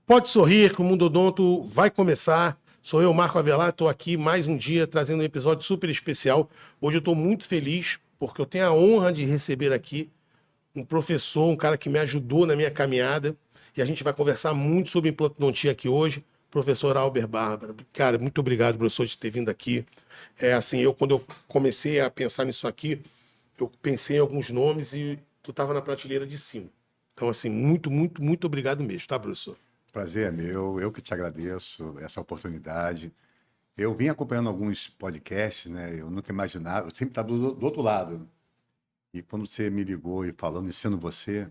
Pode sorrir que o Mundo Odonto vai começar. Sou eu, Marco Avelar, estou aqui mais um dia trazendo um episódio super especial. Hoje eu estou muito feliz porque eu tenho a honra de receber aqui um professor, um cara que me ajudou na minha caminhada. E a gente vai conversar muito sobre implantodontia aqui hoje, professor Albert Bárbara. Cara, muito obrigado, professor, de ter vindo aqui. Quando eu comecei a pensar nisso aqui, eu pensei em alguns nomes e tu estava na prateleira de cima. Então, assim, muito obrigado mesmo, tá, professor? Prazer é meu, eu que te agradeço essa oportunidade. Eu vim acompanhando alguns podcasts, né? Eu nunca imaginava, eu sempre estava do outro lado. E quando você me ligou e falando e sendo você,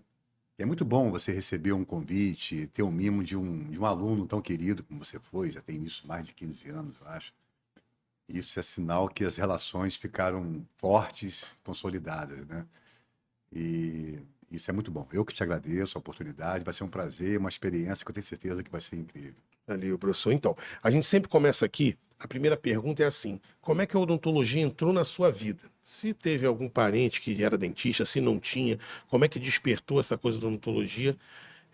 é muito bom você receber um convite, ter um mimo de um aluno tão querido como você foi, já tem isso mais de 15 anos, eu acho. Isso é sinal que as relações ficaram fortes, consolidadas, né? E isso é muito bom. Eu que te agradeço a oportunidade, vai ser um prazer, uma experiência que eu tenho certeza que vai ser incrível. Ali, o professor. Então, a gente sempre começa aqui. A primeira pergunta é assim: como é que a odontologia entrou na sua vida? Se teve algum parente que era dentista, se não tinha, como é que despertou essa coisa da odontologia?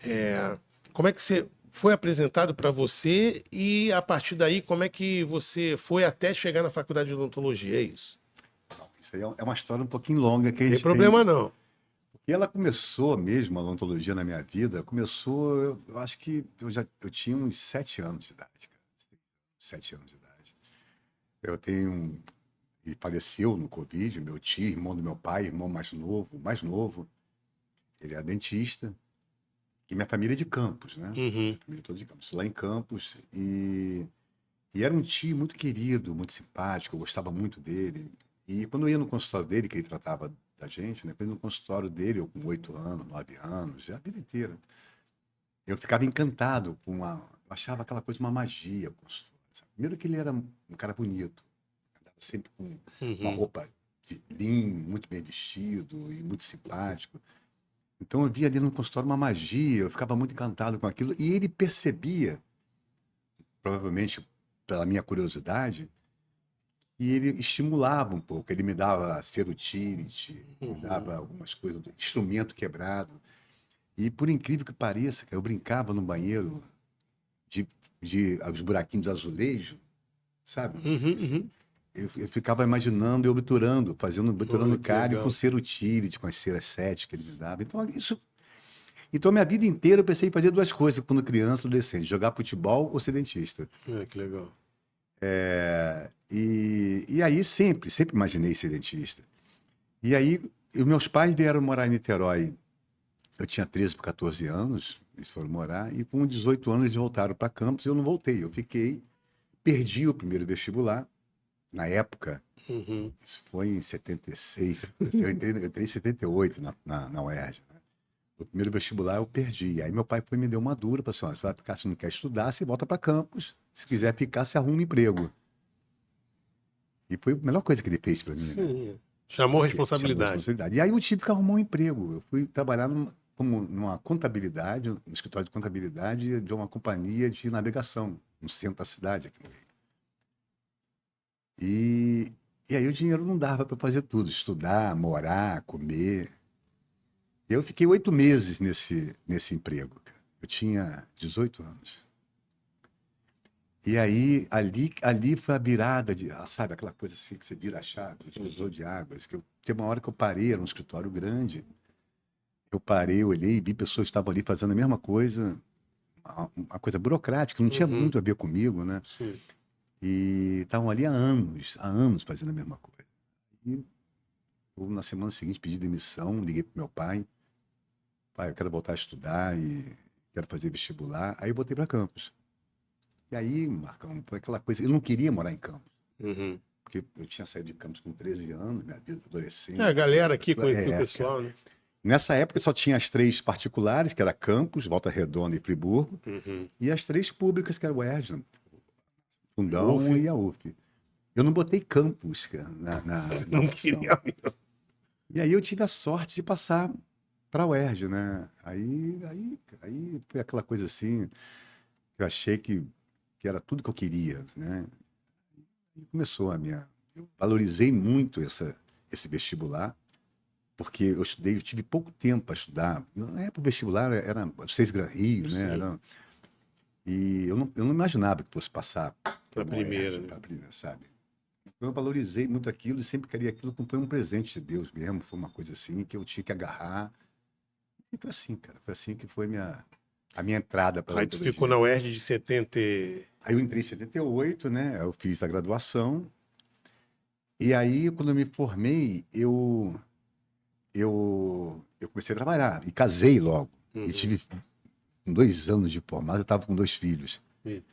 É, como é que você foi apresentado para você e a partir daí como é que você foi até chegar na faculdade de odontologia? É isso? Isso aí é uma história um pouquinho longa que a Tem gente problema tem. não. E ela começou mesmo, a odontologia na minha vida, começou, eu acho que eu tinha uns 7 anos de idade, cara. 7 anos de idade. Eu tenho, e faleceu no Covid, meu tio, irmão do meu pai, irmão mais novo, ele é dentista, e minha família é de Campos, né? Uhum. Minha família é toda de Campos, lá em Campos, e era um tio muito querido, muito simpático, eu gostava muito dele. E quando eu ia no consultório dele, que ele tratava da gente, né? Quando eu ia no consultório dele, eu com 8 anos, 9 anos, já a vida inteira, eu ficava encantado eu achava aquela coisa uma magia, o consultório, sabe? Primeiro que ele era um cara bonito, andava sempre com uma Uhum. roupa de linho, muito bem vestido e muito simpático. Então eu via ali no consultório uma magia, eu ficava muito encantado com aquilo. E ele percebia, provavelmente pela minha curiosidade, e ele estimulava um pouco. Ele me dava cerutility, me Uhum. dava algumas coisas, instrumento quebrado. E por incrível que pareça, cara, eu brincava no banheiro de, de os buraquinhos de azulejo, sabe? Uhum. Uhum. Eu ficava imaginando, eu obturando, obturando Olha que cárie com legal. cerutility, com as ceras 7 que ele me dava. Então, minha vida inteira eu pensei em fazer duas coisas quando criança, adolescente: jogar futebol ou ser dentista. Que legal. E aí sempre imaginei ser dentista. E aí, meus pais vieram morar em Niterói. Eu tinha 13 para 14 anos, eles foram morar, e com 18 anos eles voltaram para Campos e eu não voltei. Eu fiquei, perdi o primeiro vestibular, na época, Uhum. isso foi em 76, eu entrei em 78 na UERJ. Né? O primeiro vestibular eu perdi. Aí meu pai foi e me deu uma dura, falou assim: "Ó, você vai ficar, se não quer estudar, você volta para Campos. Se quiser ficar, você arruma um emprego." E foi a melhor coisa que ele fez para mim, né? Sim. Chamou Porque chamou responsabilidade. responsabilidade. E aí eu tive que arrumar um emprego. Eu fui trabalhar como numa contabilidade, no escritório de contabilidade de uma companhia de navegação, no centro da cidade, aqui no Rio. E, e aí o dinheiro não dava para fazer tudo, estudar, morar, comer. E eu fiquei 8 meses nesse emprego, cara. Eu tinha 18 anos. E aí, ali foi a virada sabe, aquela coisa assim que você vira a chave, o divisor de águas. Teve uma hora que eu parei, era um escritório grande. Eu parei, olhei e vi pessoas que estavam ali fazendo a mesma coisa, uma coisa burocrática, não tinha Uhum. muito a ver comigo, né? Sim. E estavam ali há anos fazendo a mesma coisa. E eu, na semana seguinte, pedi demissão, liguei pro meu pai: "Pai, eu quero voltar a estudar e quero fazer vestibular." Aí eu voltei para Campos. E aí, Marcão, foi aquela coisa, eu não queria morar em Campos, Uhum. porque eu tinha saído de Campos com 13 anos, minha vida A adolescente, galera aqui, conheci o cara. pessoal, né? Nessa época só tinha as três particulares, que era Campos, Volta Redonda e Friburgo, Uhum. e as três públicas, que era o UERJ, Wolf, Fundão e a UF. Eu não botei Campos, cara, na não opção. queria mesmo. E aí eu tive a sorte de passar para a UERJ, né? Aí foi aquela coisa assim, que eu achei que era tudo que eu queria, né? E começou a minha... Eu valorizei muito esse vestibular, porque eu tive pouco tempo para estudar. Na época o vestibular era 6 Gran Rio, né? Sim. E eu não imaginava que fosse passar Na primeira, né? pra primeira, sabe? Então, eu valorizei muito aquilo e sempre queria aquilo como foi um presente de Deus mesmo, foi uma coisa assim que eu tinha que agarrar. E foi assim, cara, foi assim que foi a minha entrada para a Aí tu ficou na odontologia. UERJ de 70. Aí eu entrei em 78, né? Eu fiz a graduação. E aí, quando eu me formei, eu comecei a trabalhar e casei logo. E Uhum. tive com 2 anos de formado, eu estava com 2 filhos. Eita.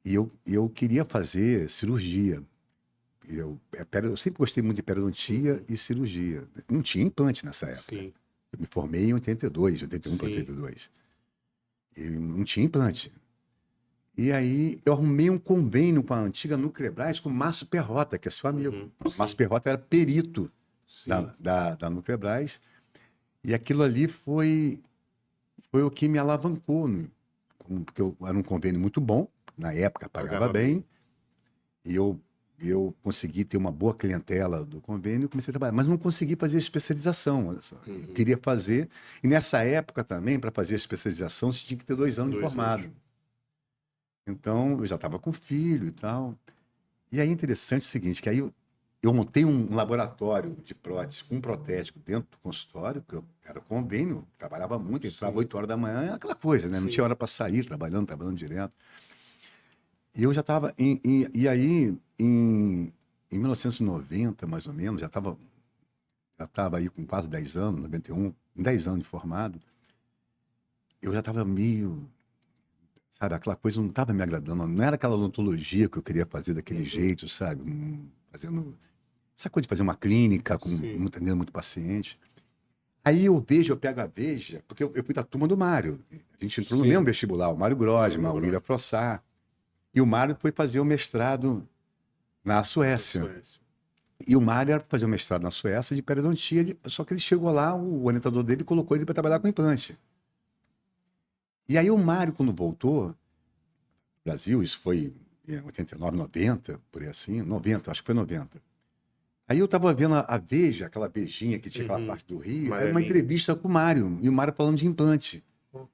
E eu queria fazer cirurgia. Eu sempre gostei muito de periodontia e cirurgia. Não tinha implante nessa época. Sim, Eu me formei em 82, 81 para sim. 82. E não tinha implante. E aí eu arrumei um convênio com a antiga Nuclebras, com o Márcio Perrota, que é seu amigo. Uhum. O Márcio Perrota era perito Sim. da Nuclebras. E aquilo ali foi o que me alavancou, né? Porque era um convênio muito bom, na época pagava Pagava bem, e eu consegui ter uma boa clientela do convênio e comecei a trabalhar, mas não consegui fazer especialização, olha só. Eu Uhum. queria fazer, e nessa época também, para fazer a especialização, você tinha que ter 2 anos de 2 anos. formado. Então, eu já estava com filho e tal. E aí, interessante o seguinte, que aí eu montei um laboratório de prótese, um protético dentro do consultório, porque eu era convênio, trabalhava muito, entrava Sim. 8 horas da manhã, aquela coisa, né? Não Sim. tinha hora para sair, trabalhando direto. E eu já estava, e aí, em 1990, mais ou menos, já estava aí com quase 10 anos, 91, com 10 anos de formado, eu já estava meio, sabe, aquela coisa não estava me agradando, não era aquela odontologia que eu queria fazer daquele Uhum. jeito, sabe, fazendo essa coisa de fazer uma clínica, Sim. atendendo muito paciente. Aí eu pego a Veja, porque eu fui da turma do Mário. A gente entrou no Sim. mesmo vestibular, o Mário Grosma, o William Frossard. E o Mário foi fazer o mestrado na Suécia. Suécia. E o Mário era para fazer o mestrado na Suécia de periodontia, só que ele chegou lá, o orientador dele colocou ele para trabalhar com implante. E aí o Mário, quando voltou ao Brasil, isso foi em 89, 90, por aí assim, 90, acho que foi 90. Aí eu tava vendo a Veja, aquela Vejinha que tinha aquela Uhum. parte do Rio, era uma Amarelinho. entrevista com o Mário, e o Mário falando de implante. Uhum.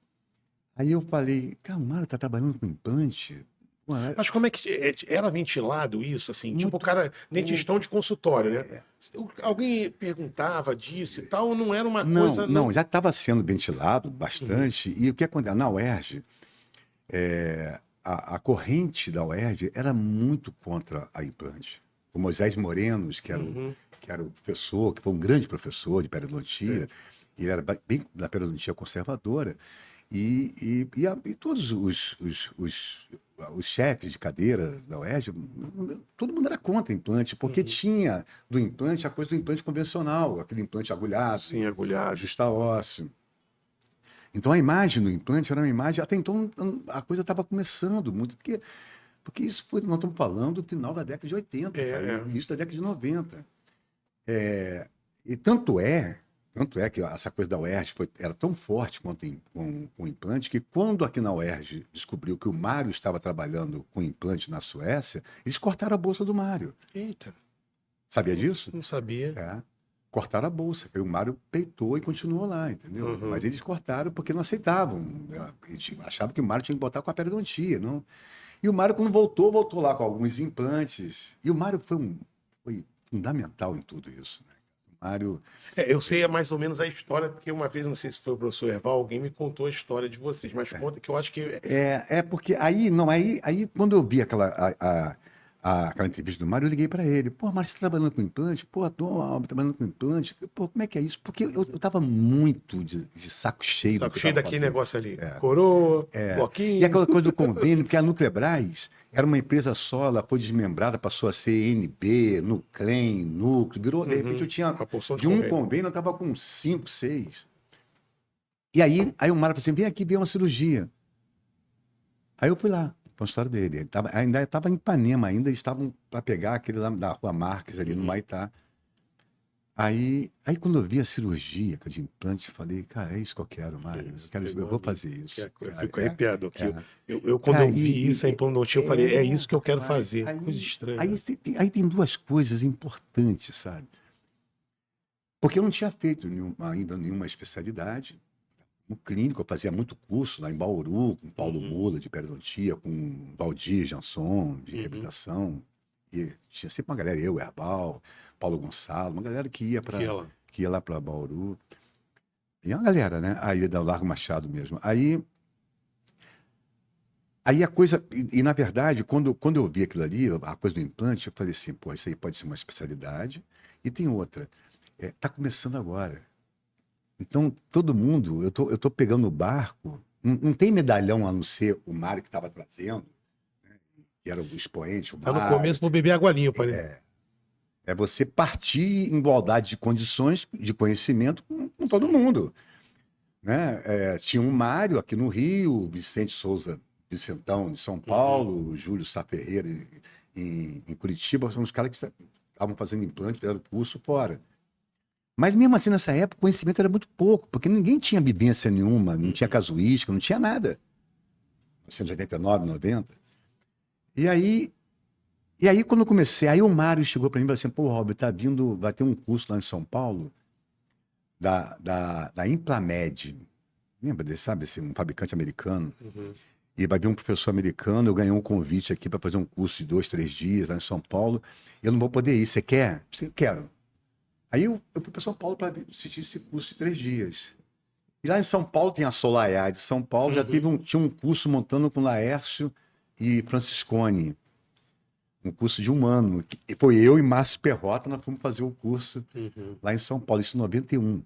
Aí eu falei, cara, o Mário tá trabalhando com implante? Pô, Mas como é que era ventilado isso, assim? Tipo, o muito cara, pouco. dentistão de consultório, né? Alguém perguntava disso e tal, ou não era uma Não, coisa, não, não. já estava sendo ventilado Uhum. bastante. E o que acontece? Na UERJ, a corrente da UERJ era muito contra a implante. O Moisés Morenos, Uhum. que era o professor, que foi um grande professor de periodontia, É. ele era bem da periodontia conservadora, e todos os chefes de cadeira da UERJ, todo mundo era contra implante, porque Uhum. tinha do implante a coisa do implante convencional, aquele implante agulhado, Sim, agulhado. justa ósseo. Então a imagem do implante era uma imagem, até então a coisa estava começando muito, porque isso foi, nós estamos falando do final da década de 80, cara, É. início da década de 90. E tanto é que essa coisa da UERJ era tão forte quanto com o implante, que quando aqui na UERJ descobriu que o Mário estava trabalhando com implante na Suécia, eles cortaram a bolsa do Mário. Eita, Sabia disso? não sabia. É. Cortaram a bolsa. Aí o Mário peitou e continuou lá, entendeu? Uhum. Mas eles cortaram porque não aceitavam. Eles achavam que o Mário tinha que botar com a periodontia, não? E o Mário, quando voltou lá com alguns implantes. E o Mário foi fundamental em tudo isso, né? O Mário. Eu sei mais ou menos a história, porque uma vez, não sei se foi o professor Erval, alguém me contou a história de vocês, mas conta que eu acho que. É porque aí, não, aí quando eu vi aquela entrevista do Mário, eu liguei para ele. Pô, Mário, você tá trabalhando com implante? Pô, tô trabalhando com implante. Pô, como é que é isso? Porque eu tava muito de saco cheio do Saco que eu cheio tava daquele fazendo. negócio ali. Coroa, E bloquinho. aquela coisa do convênio, porque a Nuclebras era uma empresa só, ela foi desmembrada, passou a ser NB, Nuclem, Núcleo, virou, de repente Uhum. eu tinha, Uma porção de de um convênio. convênio, eu estava com 5, 6. E aí o Mário falou assim, vem aqui ver uma cirurgia. Aí eu fui lá, para o consultório dele. Ainda estava em Ipanema, ainda estavam para pegar aquele lá da Rua Marques, ali no Uhum. Maitá. Aí quando eu vi a cirurgia cara, de implante, falei, cara, é isso que eu quero, Mário. Isso, Eu pegou vou ali. fazer isso. Eu fico arrepiado aqui. É. Quando Cara, eu vi isso, a implantodontia, eu falei, é isso que eu quero rapaz, fazer. Coisa estranha, aí, né? aí tem duas coisas importantes, sabe? Porque eu não tinha feito ainda nenhuma especialidade, no clínico, eu fazia muito curso lá em Bauru, com Paulo Mula, de periodontia, com Valdir Jansson, de reabilitação. E tinha sempre uma galera, eu, Herbal, Paulo Gonçalo, uma galera que ia lá para Bauru. E uma galera, né? Aí da Largo Machado mesmo. Aí a coisa, na verdade, quando eu vi aquilo ali, a coisa do implante, eu falei assim, pô, isso aí pode ser uma especialidade. E tem outra, tá começando agora. Então, todo mundo, eu tô pegando o barco, não tem medalhão a não ser o Mário que estava trazendo, que era o expoente, o Tá no Mário. começo, vou beber água limpa, né? É você partir em igualdade de condições, de conhecimento com todo mundo. Né? Tinha um Mário aqui no Rio, o Vicente Souza Vicentão de São Paulo, o Júlio Sá Ferreira em Curitiba, são os caras que estavam fazendo implante, fizeram curso fora. Mas mesmo assim, nessa época, o conhecimento era muito pouco, porque ninguém tinha vivência nenhuma, não tinha casuística, não tinha nada. 1989, 90. E aí quando eu comecei, aí o Mário chegou para mim e falou assim, pô, Rob, vai ter um curso lá em São Paulo, da Implamed. Lembra desse, sabe, um fabricante americano? E vai vir um professor americano, eu ganhei um convite aqui para fazer um curso de 2, 3 dias lá em São Paulo. Eu não vou poder ir, você quer? Eu quero. Aí eu fui para São Paulo para assistir esse curso de 3 dias. E lá em São Paulo tem a Solaiá de São Paulo, tinha um curso montando com Laércio e Franciscone. Um curso de 1 ano. E foi eu e Márcio Perrota, nós fomos fazer o curso lá em São Paulo, isso em 91.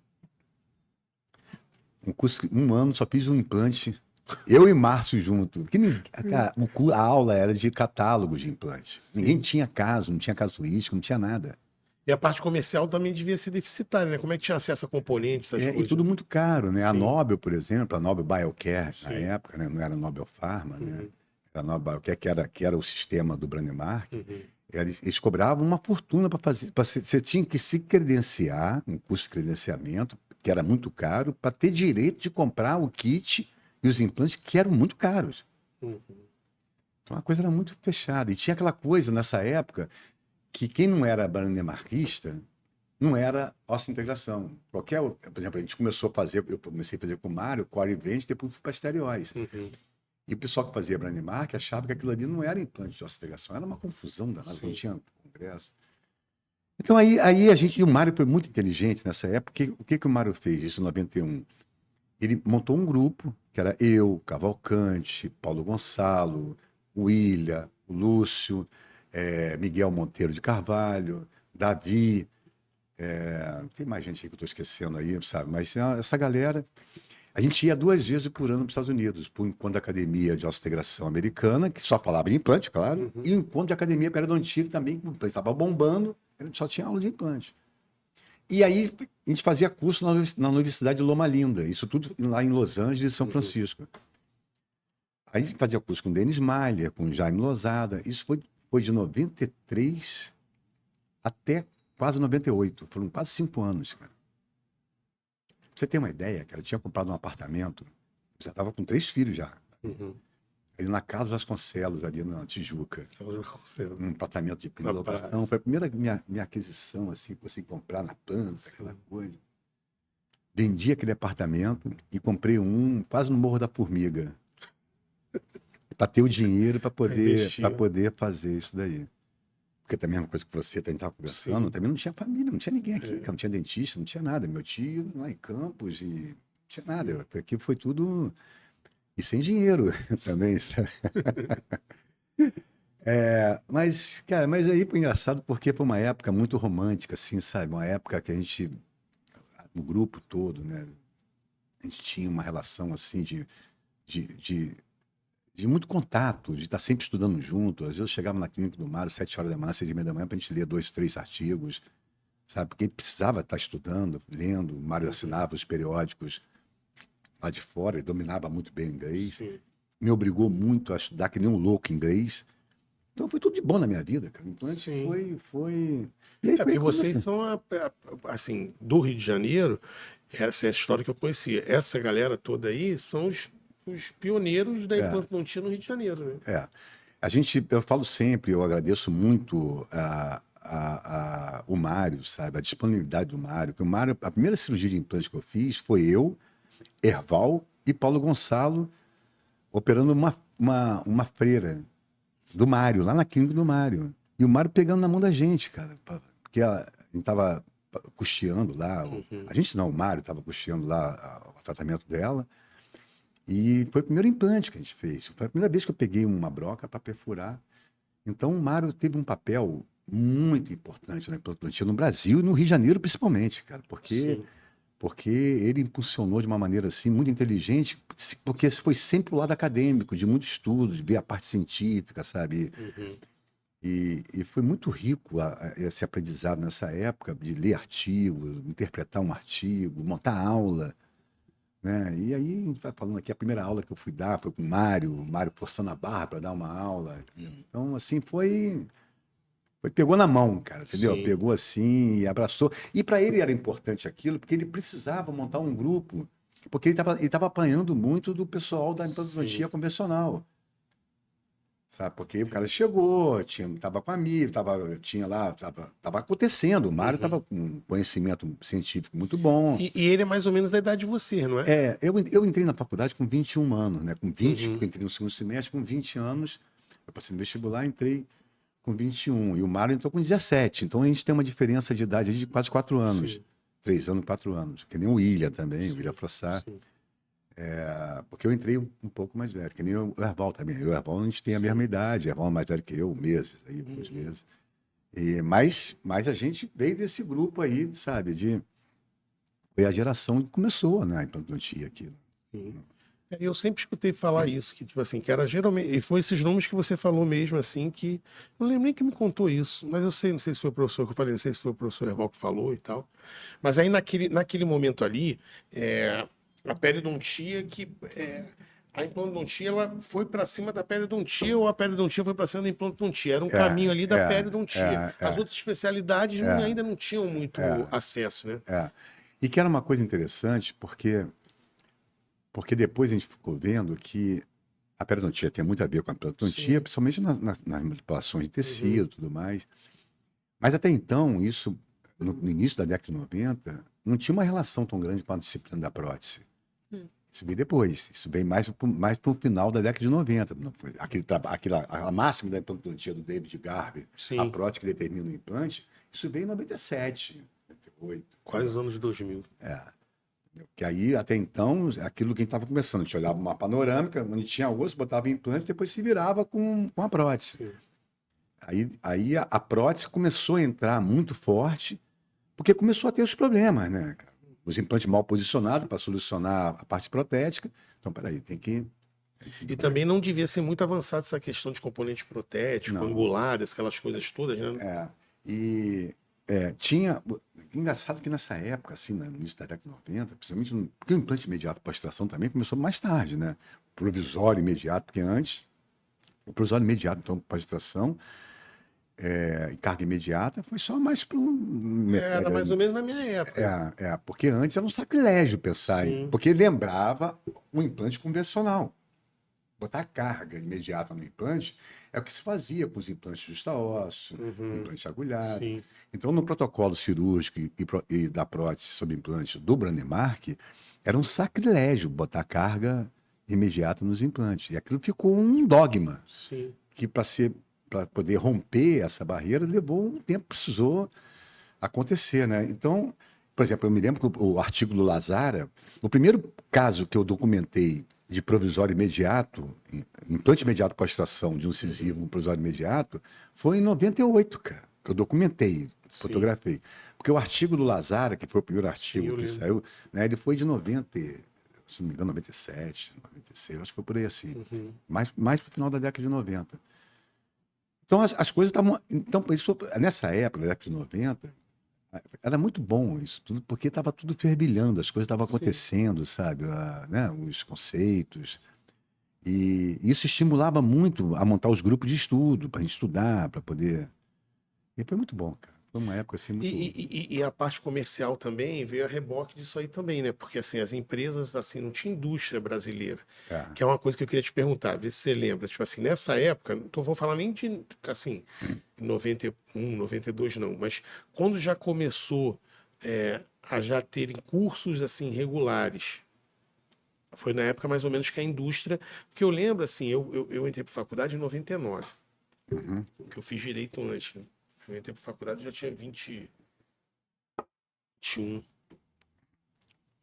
Um curso de 1 ano, só fiz um implante. Eu e Márcio junto. Cara, a aula era de catálogo de implante. Ninguém tinha caso, não tinha casuístico, não tinha nada. E a parte comercial também devia ser deficitária, né? Como é que tinha acesso a componentes, essas coisas? E tudo muito caro, né? A Nobel, por exemplo, a Nobel Biocare, na época, né? Não era Nobel Pharma, né? Era a Nobel Biocare, que era o sistema do Brandmark. Eles cobravam uma fortuna para fazer. Você tinha que se credenciar, um curso de credenciamento, que era muito caro, para ter direito de comprar o kit e os implantes, que eram muito caros. Então a coisa era muito fechada. E tinha aquela coisa, nessa época, que quem não era brandmarquista não era osso-integração. Por exemplo, a gente começou a fazer, eu comecei a fazer com o Mário, Core Vent, depois fui para estereóis. E o pessoal que fazia Brandmark achava que aquilo ali não era implante de osso-integração, era uma confusão danada, não tinha congresso. Então aí e o Mário foi muito inteligente nessa época. O que o Mário fez, isso em 91? Ele montou um grupo, que era eu, Cavalcante, Paulo Gonçalo, o William, o Lúcio, Miguel Monteiro de Carvalho, Davi, tem mais gente aí que eu estou esquecendo aí, sabe? Mas essa galera, a gente ia 2 vezes por ano para os Estados Unidos, para o encontro da Academia de Osteointegração Americana, que só falava de implante, claro, e o encontro de Academia Periodontia também, que o implante estava bombando, a gente só tinha aula de implante. E aí a gente fazia curso na Universidade de Loma Linda, isso tudo lá em Los Angeles e São Francisco. Aí a gente fazia curso com o Denis Maier, com o Jaime Lozada, isso foi de 93 até quase 98. Foram quase 5 anos, cara. Pra você ter uma ideia, cara, eu tinha comprado um apartamento, já estava com 3 filhos já. Ali na Casa Vasconcelos, ali na Tijuca. Um apartamento de primeira locação. Foi a primeira minha aquisição, assim, consegui comprar na planta, aquela coisa. Vendi aquele apartamento e comprei um quase no Morro da Formiga. Para ter o dinheiro para poder fazer isso daí. Porque também é uma coisa que você estava conversando, também não tinha família, não tinha ninguém aqui, não tinha dentista, não tinha nada. Meu tio lá em Campos e não tinha nada. Aqui foi tudo... E sem dinheiro também, sabe? Mas, cara, aí foi engraçado porque foi uma época muito romântica, assim, sabe? Uma época que a gente, o grupo todo, né? A gente tinha uma relação, assim, de muito contato, de estar sempre estudando junto. Às vezes eu chegava na clínica do Mário, 7 horas da manhã, 6h30 da manhã, para a gente ler 2, 3 artigos, sabe? Porque ele precisava estar estudando, lendo. O Mário assinava os periódicos lá de fora, ele dominava muito bem o inglês. Me obrigou muito a estudar que nem um louco inglês. Então foi tudo de bom na minha vida, cara. Então foi... E aí porque vocês são, assim, do Rio de Janeiro, essa é a história que eu conhecia. Essa galera toda aí são os pioneiros da implantodontia no Rio de Janeiro, né? Eu falo sempre, eu agradeço muito o Mário, sabe? A disponibilidade do Mário. Porque o Mário, a primeira cirurgia de implante que eu fiz foi eu Erval e Paulo Gonçalo operando uma freira do Mário, lá na clínica do Mário. E o Mário pegando na mão da gente, cara. Porque a gente tava custeando lá. A gente não, o Mário tava custeando lá o tratamento dela. E foi o primeiro implante que a gente fez. Foi a primeira vez que eu peguei uma broca para perfurar. Então, o Mário teve um papel muito importante na implantologia no Brasil e no Rio de Janeiro, principalmente, cara, porque ele impulsionou de uma maneira assim muito inteligente, porque foi sempre o lado acadêmico, de muito estudo, de ver a parte científica, sabe? E foi muito rico esse aprendizado nessa época de ler artigos, interpretar um artigo, montar aula, né? E aí a gente vai falando aqui, a primeira aula que eu fui dar foi com o Mário forçando a barra para dar uma aula, entendeu? Então, assim, pegou na mão, cara, entendeu? Sim. Pegou assim e abraçou. E para ele era importante aquilo, porque ele precisava montar um grupo, porque ele tava apanhando muito do pessoal da implantologia convencional. Sabe? Porque o cara chegou, tava com amigo, tava acontecendo. O Mário tava com um conhecimento científico muito bom. E ele é mais ou menos da idade de você, não é? Eu entrei na faculdade com 21 anos, né? Com 20, porque eu entrei no segundo semestre, com 20 anos, eu passei no vestibular, entrei com 21. E o Mário entrou com 17. Então a gente tem uma diferença de idade de quase 4 anos. Sim. 3 anos, 4 anos. Que nem o William também, o William Frossard. Sim. Porque eu entrei um pouco mais velho, que nem o Erval também. Eu e o Erval a gente tem a mesma idade. O Erval é mais velho que eu, meses, aí, alguns meses. Mas a gente veio desse grupo aí, sabe? Foi a geração que começou, né? A implantologia aqui. Eu sempre escutei falar isso, que, tipo assim, que era geralmente. E foi esses nomes que você falou mesmo, assim, que. Eu não lembro nem que me contou isso, mas eu sei, não sei se foi o professor que eu falei, não sei se foi o professor Erval que falou e tal. Mas aí naquele momento ali, a periodontia que. A implantodontia, ela foi para cima da periodontia ou a periodontia foi para cima da implantodontia? Era um caminho ali da periodontia. As outras especialidades ainda não tinham muito acesso, né? E que era uma coisa interessante, porque depois a gente ficou vendo que a periodontia tem muito a ver com a implantodontia, principalmente nas manipulações de tecido e tudo mais. Mas até então, isso, no início da década de 90, não tinha uma relação tão grande com a disciplina da prótese. Isso veio depois, isso veio mais para o final da década de 90. A máxima da implantodontia do David Garvey, a prótese que determina o implante, isso veio em 97, 98. Quase os anos 2000. Que aí, até então, aquilo que a gente estava começando, a gente olhava uma panorâmica, onde tinha osso, botava implante, depois se virava com a prótese. Aí a prótese começou a entrar muito forte, porque começou a ter os problemas, né? Os implantes mal posicionados para solucionar a parte protética. Então, peraí, tem que... E também não devia ser muito avançada essa questão de componente protético, angulares, aquelas coisas todas, né? Tinha... Engraçado que nessa época, assim, no início da década de 90, principalmente, porque o implante imediato pós-extração também começou mais tarde, né? Provisório imediato, porque antes, o provisório imediato, então, pós-extração, e carga imediata, foi só mais para Era mais ou menos na minha época. porque antes era um sacrilégio pensar em... Porque lembrava um implante convencional. Botar carga imediata no implante é o que se fazia com os implantes justa-osso, implante agulhado. Então, no protocolo cirúrgico e da prótese sob implante do Brandemark, era um sacrilégio botar carga imediata nos implantes. E aquilo ficou um dogma, que para poder romper essa barreira levou um tempo, precisou acontecer, né? Então, por exemplo, eu me lembro que o artigo do Lazara, o primeiro caso que eu documentei de provisório imediato, implante imediato com extração de um incisivo, um provisório imediato, foi em 98, cara, que eu documentei, fotografei. Porque o artigo do Lazara, que foi o primeiro artigo que saiu, né, ele foi de 90, se não me engano, 97, 96, acho que foi por aí assim. Mais para o final da década de 90. Então, as coisas estavam... Então, nessa época, na década de 90, era muito bom isso tudo, porque estava tudo fervilhando, as coisas estavam acontecendo, sabe? Né? Os conceitos. E isso estimulava muito a montar os grupos de estudo, para a gente estudar, para poder... E foi muito bom, cara. Foi uma época assim muito... E a parte comercial também veio a reboque disso aí também, né? Porque assim, as empresas, assim, não tinha indústria brasileira. Que é uma coisa que eu queria te perguntar, ver se você lembra. Tipo assim, nessa época, não vou falar nem de, assim, 91, 92 não, mas quando já começou a já terem cursos, assim, regulares Foi na época mais ou menos que a indústria... Porque eu lembro, assim, eu entrei para faculdade em 99, que eu fiz direito antes, né? Eu entrei para faculdade e já tinha 21.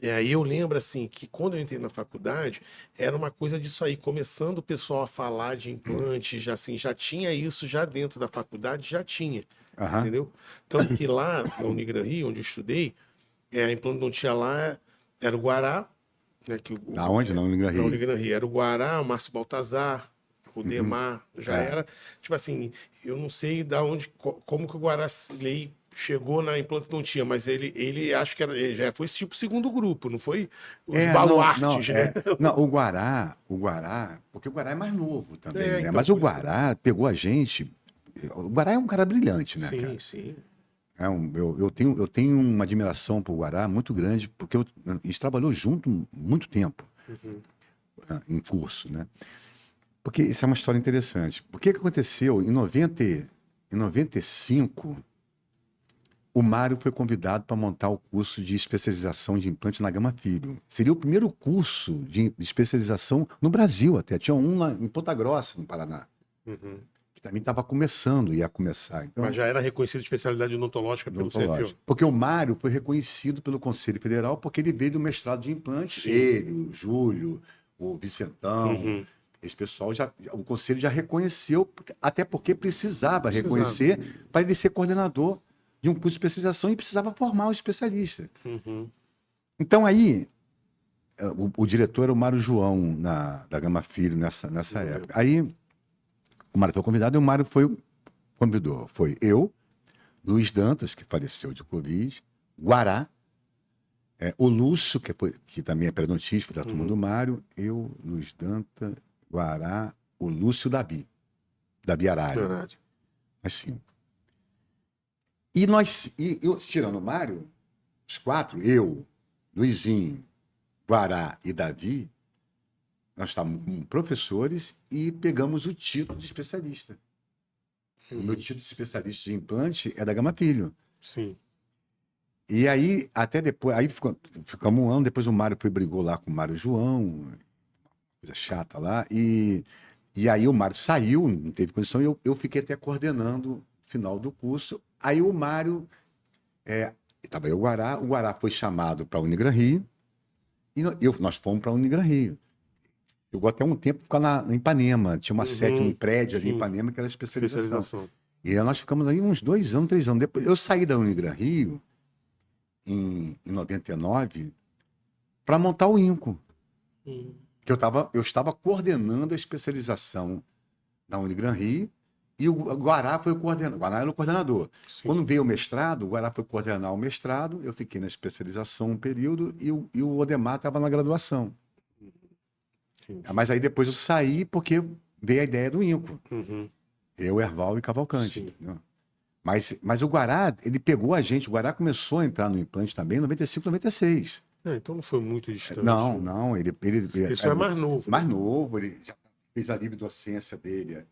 E aí eu lembro, assim, que quando eu entrei na faculdade, era uma coisa disso aí, começando o pessoal a falar de implante, já, assim, já tinha isso já dentro da faculdade, já tinha, Aham. entendeu? Tanto que lá, na Unigran Rio, onde eu estudei, a implantodontia lá era o Guará, né, Aonde? Na na Unigran. Unigran Rio, era o Guará, o Márcio Baltazar, o Demar, já É. era, tipo assim, eu não sei da onde, como que o Guará Lei chegou na implantodontia, mas ele acho que ele já foi tipo segundo grupo, não foi os Não, baluartes, né? não, o Guará, porque o Guará é mais novo também, né? Então, Mas o por isso que... Guará pegou a gente. O Guará é um cara brilhante, né, Sim, cara? sim. Eu tenho uma admiração por Guará muito grande, porque a gente trabalhou junto muito tempo em curso, né? Porque isso é uma história interessante. O que que aconteceu? Em 95, o Mário foi convidado para montar o curso de especialização de implante na Gama Filho. Seria o primeiro curso de especialização no Brasil até. Tinha um lá em Ponta Grossa, no Paraná, que também estava começando, ia começar. Mas Então, já era reconhecida especialidade odontológica pelo CFO. odontológico. Porque o Mário foi reconhecido pelo Conselho Federal porque ele veio do mestrado de implante. Sim. Ele, o Júlio, o Vicentão, esse pessoal já, o Conselho já reconheceu, até porque precisava reconhecer para ele ser coordenador de um curso de especialização e precisava formar um especialista. Então aí, o diretor era o Mário João, da Gama Filho, nessa época. Aí, o Mário foi convidado e o Mário convidou. Foi eu, Luiz Dantas, que faleceu de Covid, Guará, o Lúcio, que também é periodontístico da turma do Mário, eu, Luiz Dantas, Guará, o Lúcio e o Dabi Aralho. Verdade. Assim. E nós, eu, tirando o Mário, os quatro, eu, Luizinho, Guará e Davi, nós estávamos como professores e pegamos o título de especialista. O meu título de especialista de implante é da Gama Filho. Sim. E aí, até depois, aí ficamos um ano, depois o Mário brigou lá com o Mário João, coisa chata lá, e aí o Mário saiu, não teve condição, e eu fiquei até coordenando o final do curso. Aí o Mário, estava aí o Guará foi chamado para a Unigran Rio, e nós fomos para a Unigran Rio. Eu até um tempo ficar na Ipanema, tinha uma sede, um prédio ali em Ipanema que era especialização. E aí nós ficamos aí uns 2 anos, 3 anos. Depois, eu saí da Unigran Rio em 99 para montar o INCO. Que eu estava coordenando a especialização na Unigran Rio e o Guará foi o coordenador. O Guará era o coordenador. Sim. Quando veio o mestrado, o Guará foi coordenar o mestrado, eu fiquei na especialização um período e o Odemar estava na graduação. Mas aí depois eu saí porque veio a ideia do INCO. Eu, Erval e Cavalcante. Mas o Guará, ele pegou a gente. O Guará começou a entrar no implante também em 95, 96. Então não foi muito distante. Não. Ele Isso é mais novo. Mais né? novo. Ele já fez a livre docência dele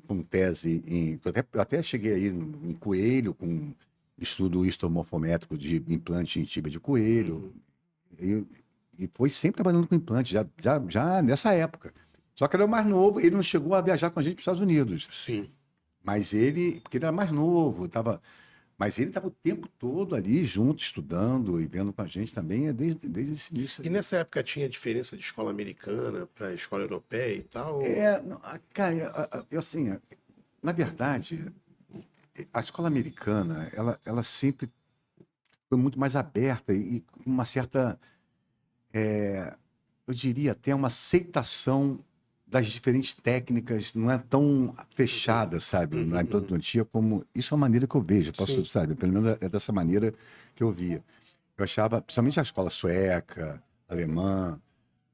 com tese em... Eu até cheguei aí em coelho, com estudo histomorfométrico de implante em tíbia de coelho. E foi sempre trabalhando com implante, já nessa época. Só que ele era o mais novo, ele não chegou a viajar com a gente para os Estados Unidos. Sim. Mas porque ele era mais novo, mas ele estava o tempo todo ali junto, estudando e vendo com a gente também, desde esse início. E nessa época tinha diferença de escola americana para escola europeia e tal? Cara, assim, na verdade, a escola americana, ela sempre foi muito mais aberta e com uma certa... eu diria até uma aceitação das diferentes técnicas, não é tão fechada, sabe, na implantodontia como... Isso é uma maneira que eu vejo, sabe, pelo menos é dessa maneira que eu via. Eu achava, principalmente a escola sueca, alemã,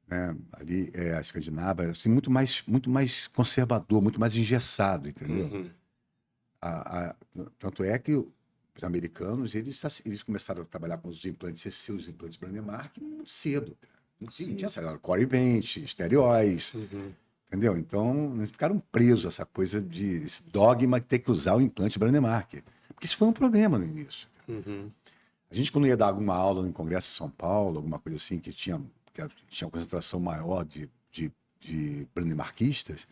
né, ali, a escandinava, assim, muito mais conservador, muito mais engessado, entendeu? Tanto é que os americanos, eles começaram a trabalhar com os implantes, os implantes Brademar, muito cedo, cara. Não tinha saído Core Vent, estereóis, entendeu? Então, não ficaram presos a essa coisa esse dogma de ter que usar o implante Brademar. Porque isso foi um problema no início. A gente, quando ia dar alguma aula no Congresso de São Paulo, alguma coisa assim, que tinha tinha uma concentração maior de brandemarquistas,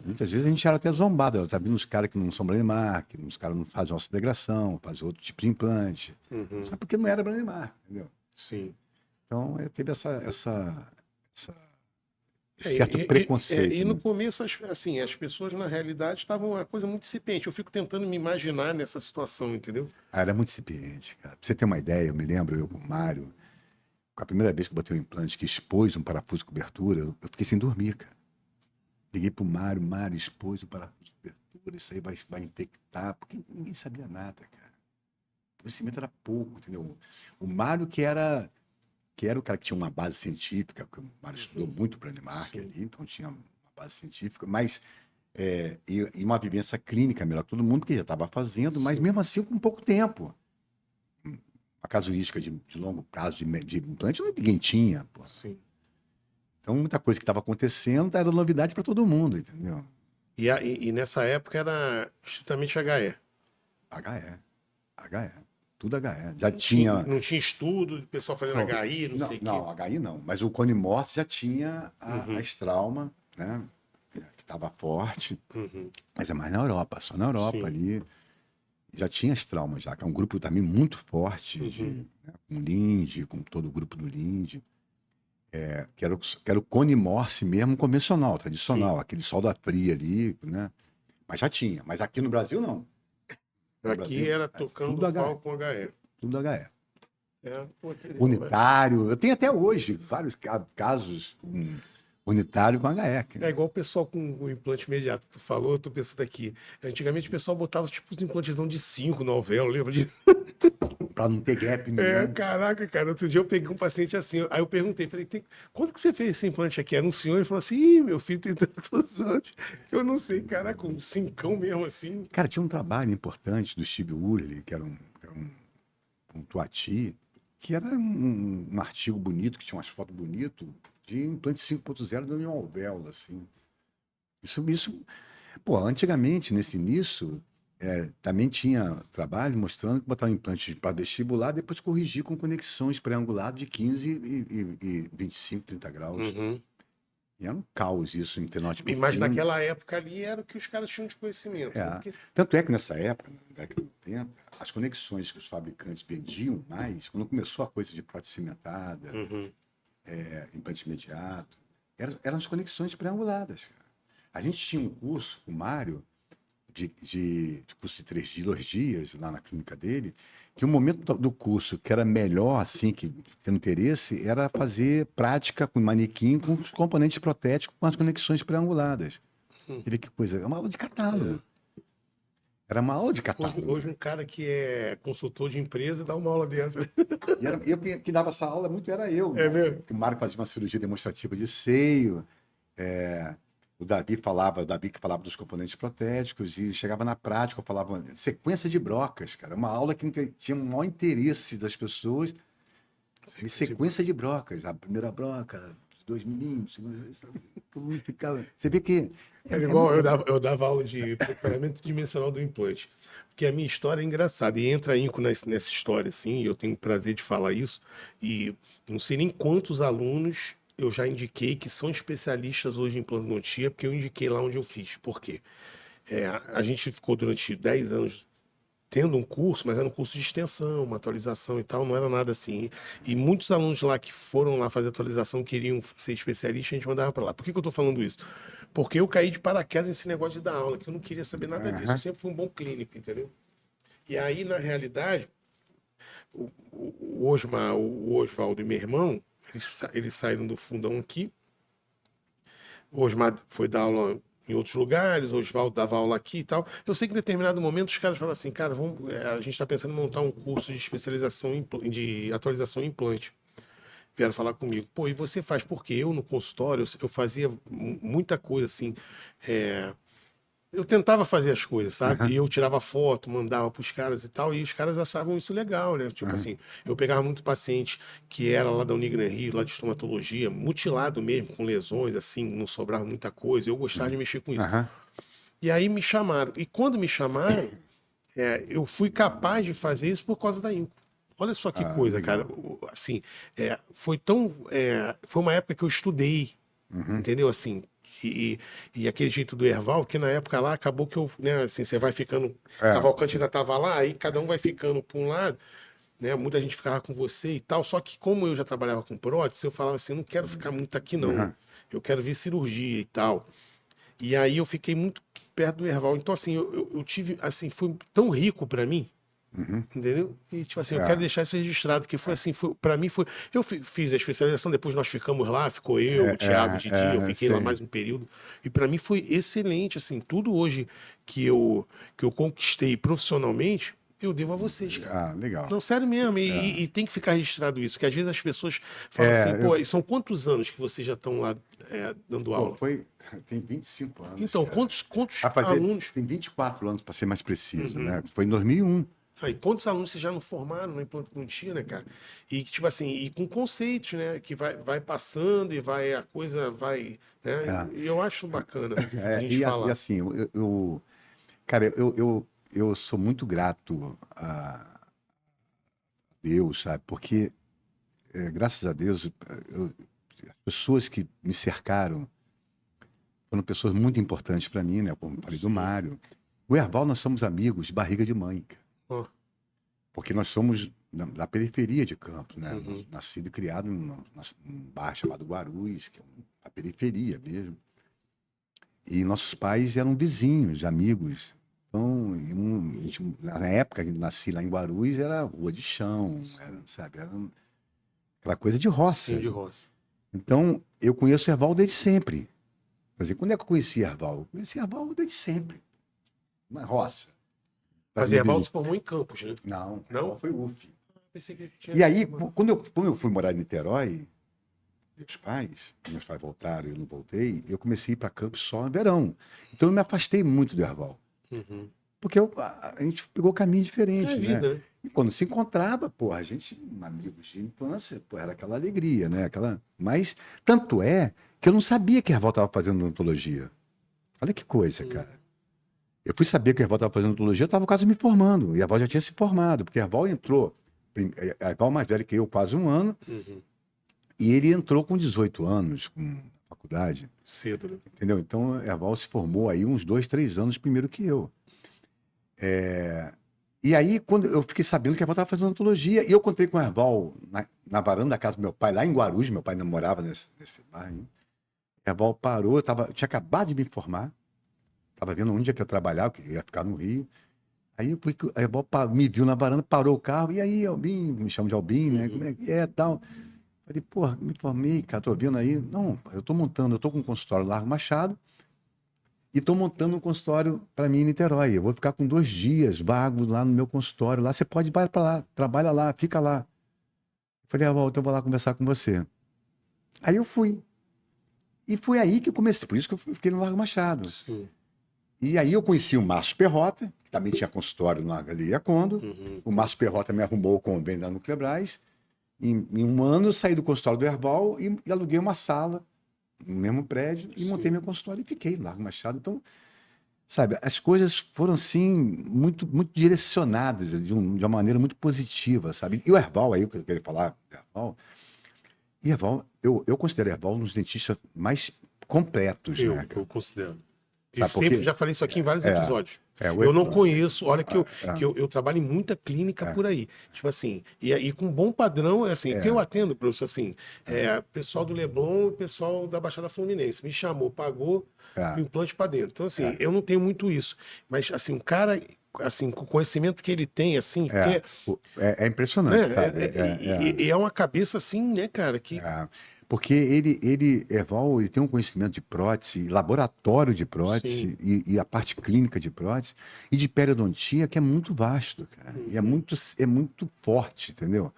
muitas vezes a gente era até zombado. Tá vindo uns caras que não são Brandemark, uns caras não fazem ossa-integração, fazem outro tipo de implante. Só porque não era Brandemark, entendeu? Sim. Então, teve esse certo preconceito. E no né? começo, assim, as pessoas na realidade estavam uma coisa muito incipiente. Eu fico tentando me imaginar nessa situação, entendeu? Era muito incipiente, cara. Pra você ter uma ideia, eu me lembro, eu com o Mário, a primeira vez que eu botei um implante que expôs um parafuso de cobertura, eu fiquei sem dormir, cara. Liguei pro Mário, expôs o parafuso de cobertura, isso aí vai infectar, porque ninguém sabia nada, cara. O conhecimento era pouco, entendeu? O Mário que era o cara que tinha uma base científica, porque o Mário estudou muito Brandemark ali, então tinha uma base científica, mas e uma vivência clínica melhor que todo mundo, que já estava fazendo, mas mesmo assim com pouco tempo. Uma casuística de longo prazo de implante ninguém tinha, pô. Sim. Então, muita coisa que estava acontecendo era novidade para todo mundo, entendeu? E nessa época era estritamente HE. HE. Tudo HE. Já tinha. Não tinha estudo, o pessoal fazendo HI, não sei o quê. Não, HI não. Mas o Cone Morse já tinha a Strauma, né? Que estava forte. Mas é mais na Europa, só na Europa ali. Já tinha as traumas já, que é um grupo também muito forte, né, com o Linde, com todo o grupo do Linde. Que era o Cone Morse mesmo, convencional, tradicional, aquele solda fria ali, né? Mas já tinha. Mas aqui no Brasil, não. No Aqui Brasil, era tocando tudo pau HE. com HE. Tudo HE. Unitário. Unitário. Eu tenho até hoje vários casos unitário com HE. É igual o pessoal com o implante imediato. Tu falou, eu tô pensando aqui. Antigamente o pessoal botava tipo os implantezão de 5 no alvéolo, lembra disso? Pra não ter gap nenhum. Caraca, cara. Outro dia eu peguei um paciente assim. Aí eu perguntei, falei, quanto que você fez esse implante aqui? Era um senhor, ele falou assim, ih, meu filho tem tantos anos. Eu não sei, caraca, um cincão mesmo assim. Cara, tinha um trabalho importante do Steve Urley, que era um Tuati, que era um artigo bonito, que tinha umas fotos bonitas, de implante 5.0 dando um alvéolo, assim. Isso, pô, antigamente, nesse início, também tinha trabalho mostrando que botar um implante para vestibular, depois corrigir com conexões pré-angulares de 15 e 25, 30 graus. E era um caos isso em fenótipo Mas fino. naquela época ali era o que os caras tinham de conhecimento. Né? Porque... Tanto é que nessa época, na década de 80, as conexões que os fabricantes vendiam mais, quando começou a coisa de prótese cimentada, implante imediato, eram as conexões pré-anguladas. Cara. A gente tinha um curso com o Mário, de curso de 3 dias, 2 dias, lá na clínica dele, que o momento do curso que era melhor, assim, que tinha interesse, era fazer prática com manequim, com os componentes protéticos, com as conexões pré-anguladas. Você vê que coisa, é uma aula de catálogo. Era uma aula de catálogo. Hoje um cara que é consultor de empresa dá uma aula dessa. E eu que dava essa aula muito era eu. É né? mesmo? Porque o Mário fazia uma cirurgia demonstrativa de seio, o Davi que falava dos componentes protéticos, e chegava na prática, eu falava sequência de brocas, cara. Uma aula que tinha o maior interesse das pessoas. Sequência de brocas. A primeira broca, 2 milímetros, todo mundo ficava. Você vê que. Era igual eu dava aula de preparamento dimensional do implante. Porque a minha história é engraçada. E entra Inco nessa história, assim, e eu tenho o prazer de falar isso. E não sei nem quantos alunos eu já indiquei que são especialistas hoje em implantodontia, porque eu indiquei lá onde eu fiz. Por quê? A gente ficou durante 10 anos tendo um curso, mas era um curso de extensão, uma atualização e tal, não era nada assim. E muitos alunos lá que foram lá fazer atualização queriam ser especialistas, a gente mandava para lá. Por que eu estou falando isso? Porque eu caí de paraquedas nesse negócio de dar aula, que eu não queria saber nada disso. Eu sempre fui um bom clínico, entendeu? E aí, na realidade, o Oswaldo e meu irmão, eles saíram do fundão aqui. O Osmar foi dar aula em outros lugares, o Oswaldo dava aula aqui e tal. Eu sei que em determinado momento os caras falaram assim, cara, a gente está pensando em montar um curso de especialização, de atualização em implante. Vieram falar comigo, pô, e você faz? Porque eu no consultório, eu fazia muita coisa assim, eu tentava fazer as coisas, sabe? E eu tirava foto, mandava pros caras e tal, e os caras achavam isso legal, né? Tipo assim, eu pegava muito paciente que era lá da Unigran Rio, lá de estomatologia, mutilado mesmo, com lesões, assim, não sobrava muita coisa, eu gostava de mexer com isso. E aí me chamaram. E quando me chamaram, eu fui capaz de fazer isso por causa da Inco. Olha só que coisa, legal. cara. Assim, foi uma época que eu estudei, entendeu? Assim, e aquele jeito do Erval, que na época lá acabou que eu, né, assim, você vai ficando. Cavalcante ainda tava lá, aí cada um vai ficando para um lado, né? Muita gente ficava com você e tal. Só que como eu já trabalhava com prótese, eu falava assim, eu não quero ficar muito aqui, não. Eu quero ver cirurgia e tal. E aí eu fiquei muito perto do Erval. Então, assim, eu tive, assim, foi tão rico para mim. Entendeu? E tipo assim, eu quero deixar isso registrado, que foi assim, para mim foi. Eu fiz a especialização, depois nós ficamos lá, ficou eu, o Thiago, o Didi, eu fiquei lá Sei. mais um período. E para mim foi excelente, assim, tudo hoje que eu conquistei profissionalmente, eu devo a vocês, cara. Legal. Não, sério mesmo, e tem que ficar registrado isso, que às vezes as pessoas falam assim, pô, e são quantos anos que vocês já estão lá dando Pô, aula? tem 25 anos, Então, cara. quantos A fazer, alunos? tem 24 anos, para ser mais preciso, né? Foi em 2001. Aí, quantos alunos vocês já não formaram no implantodontia, né, cara? E que, tipo assim, e com conceitos, né? Que vai passando e a coisa vai, né? E eu acho bacana a gente E falar. assim, cara, eu sou muito grato a Deus, sabe? Porque, graças a Deus, as pessoas que me cercaram foram pessoas muito importantes para mim, né? Como eu falei do Mário. O Erval, nós somos amigos de barriga de mãe, cara. Ó, Porque nós somos da periferia de Campos, né? Nascido e criado num bairro chamado Guarulhos, que é uma periferia mesmo. E nossos pais eram vizinhos, amigos. Então, na época que eu nasci lá em Guarulhos, era rua de chão, sabe? Era aquela coisa de sim, roça. de roça. Então, eu conheço o Erval desde sempre. Quer dizer, quando é que eu conheci Erval? Eu conheci Erval desde sempre, na roça. Mas Meu Evaldo vizinho. se formou em Campos, né? Não, Não? Erval foi UF. Pensei que ele tinha. E aí, quando eu fui morar em Niterói, meus pais voltaram e eu não voltei, eu comecei a ir para Campos só no verão. Então eu me afastei muito do Erval. Porque a gente pegou caminho É diferente, né? vida, né? E quando se encontrava, pô, a gente, amigos de infância, pô, era aquela alegria, né? Mas, tanto é que eu não sabia que Erval estava fazendo odontologia. Olha que coisa, cara. Eu fui saber que Erval estava fazendo odontologia, eu estava quase me formando. E Erval já tinha se formado, porque Erval entrou, Erval mais velho que eu, quase um ano, e ele entrou com 18 anos, com faculdade, Cedo, né? entendeu? Então, Erval se formou aí uns 2, 3 anos primeiro que eu. E aí, quando eu fiquei sabendo que Erval estava fazendo odontologia, e eu contei com o Erval na varanda da casa do meu pai, lá em Guarulhos, meu pai namorava nesse bairro. Erval parou, eu tinha acabado de me formar, estava vendo onde é que eu trabalhava, que ia ficar no Rio. Aí eu fui, a Erval me viu na varanda, parou o carro, e aí, Albin, me chamo de Albin, né? Como é que é, tal? Falei, porra, me formei, cara, tô vendo aí. Não, eu tô com um consultório Largo Machado, e estou montando um consultório para mim em Niterói. Eu vou ficar com 2 dias vago lá no meu consultório. Lá você pode ir para lá, trabalha lá, fica lá. Falei, então eu vou lá conversar com você. Aí eu fui. E foi aí que eu comecei. Por isso que eu fiquei no Largo Machado. Sim. E aí eu conheci o Márcio Perrota, que também tinha consultório na Galeria Condo. O Márcio Perrota me arrumou o convênio da Nuclebras. Em um ano eu saí do consultório do Erval e aluguei uma sala no mesmo prédio e montei meu consultório e fiquei no Largo Machado. Então, sabe, as coisas foram assim muito muito direcionadas de uma maneira muito positiva, sabe? E o Erval aí, que eu queria falar, Erval, eu considero Erval um dos dentistas mais completos, né, Eu cara? considero. Eu Sabe por sempre quê? já falei isso aqui em vários episódios. O Eu não Erval, conheço, olha que eu trabalho em muita clínica por aí. Tipo assim, e aí com bom padrão, é assim, que eu atendo, professor, assim, pessoal do Leblon e pessoal da Baixada Fluminense. Me chamou, pagou o implante para dentro. Então, assim, eu não tenho muito isso. Mas, assim, um cara, assim, com o conhecimento que ele tem, assim, porque, é né, impressionante, cara. e é uma cabeça assim, né, cara, que. Porque Erval, ele tem um conhecimento de prótese, laboratório de prótese e a parte clínica de prótese e de periodontia que é muito vasto, cara. E é muito forte, entendeu?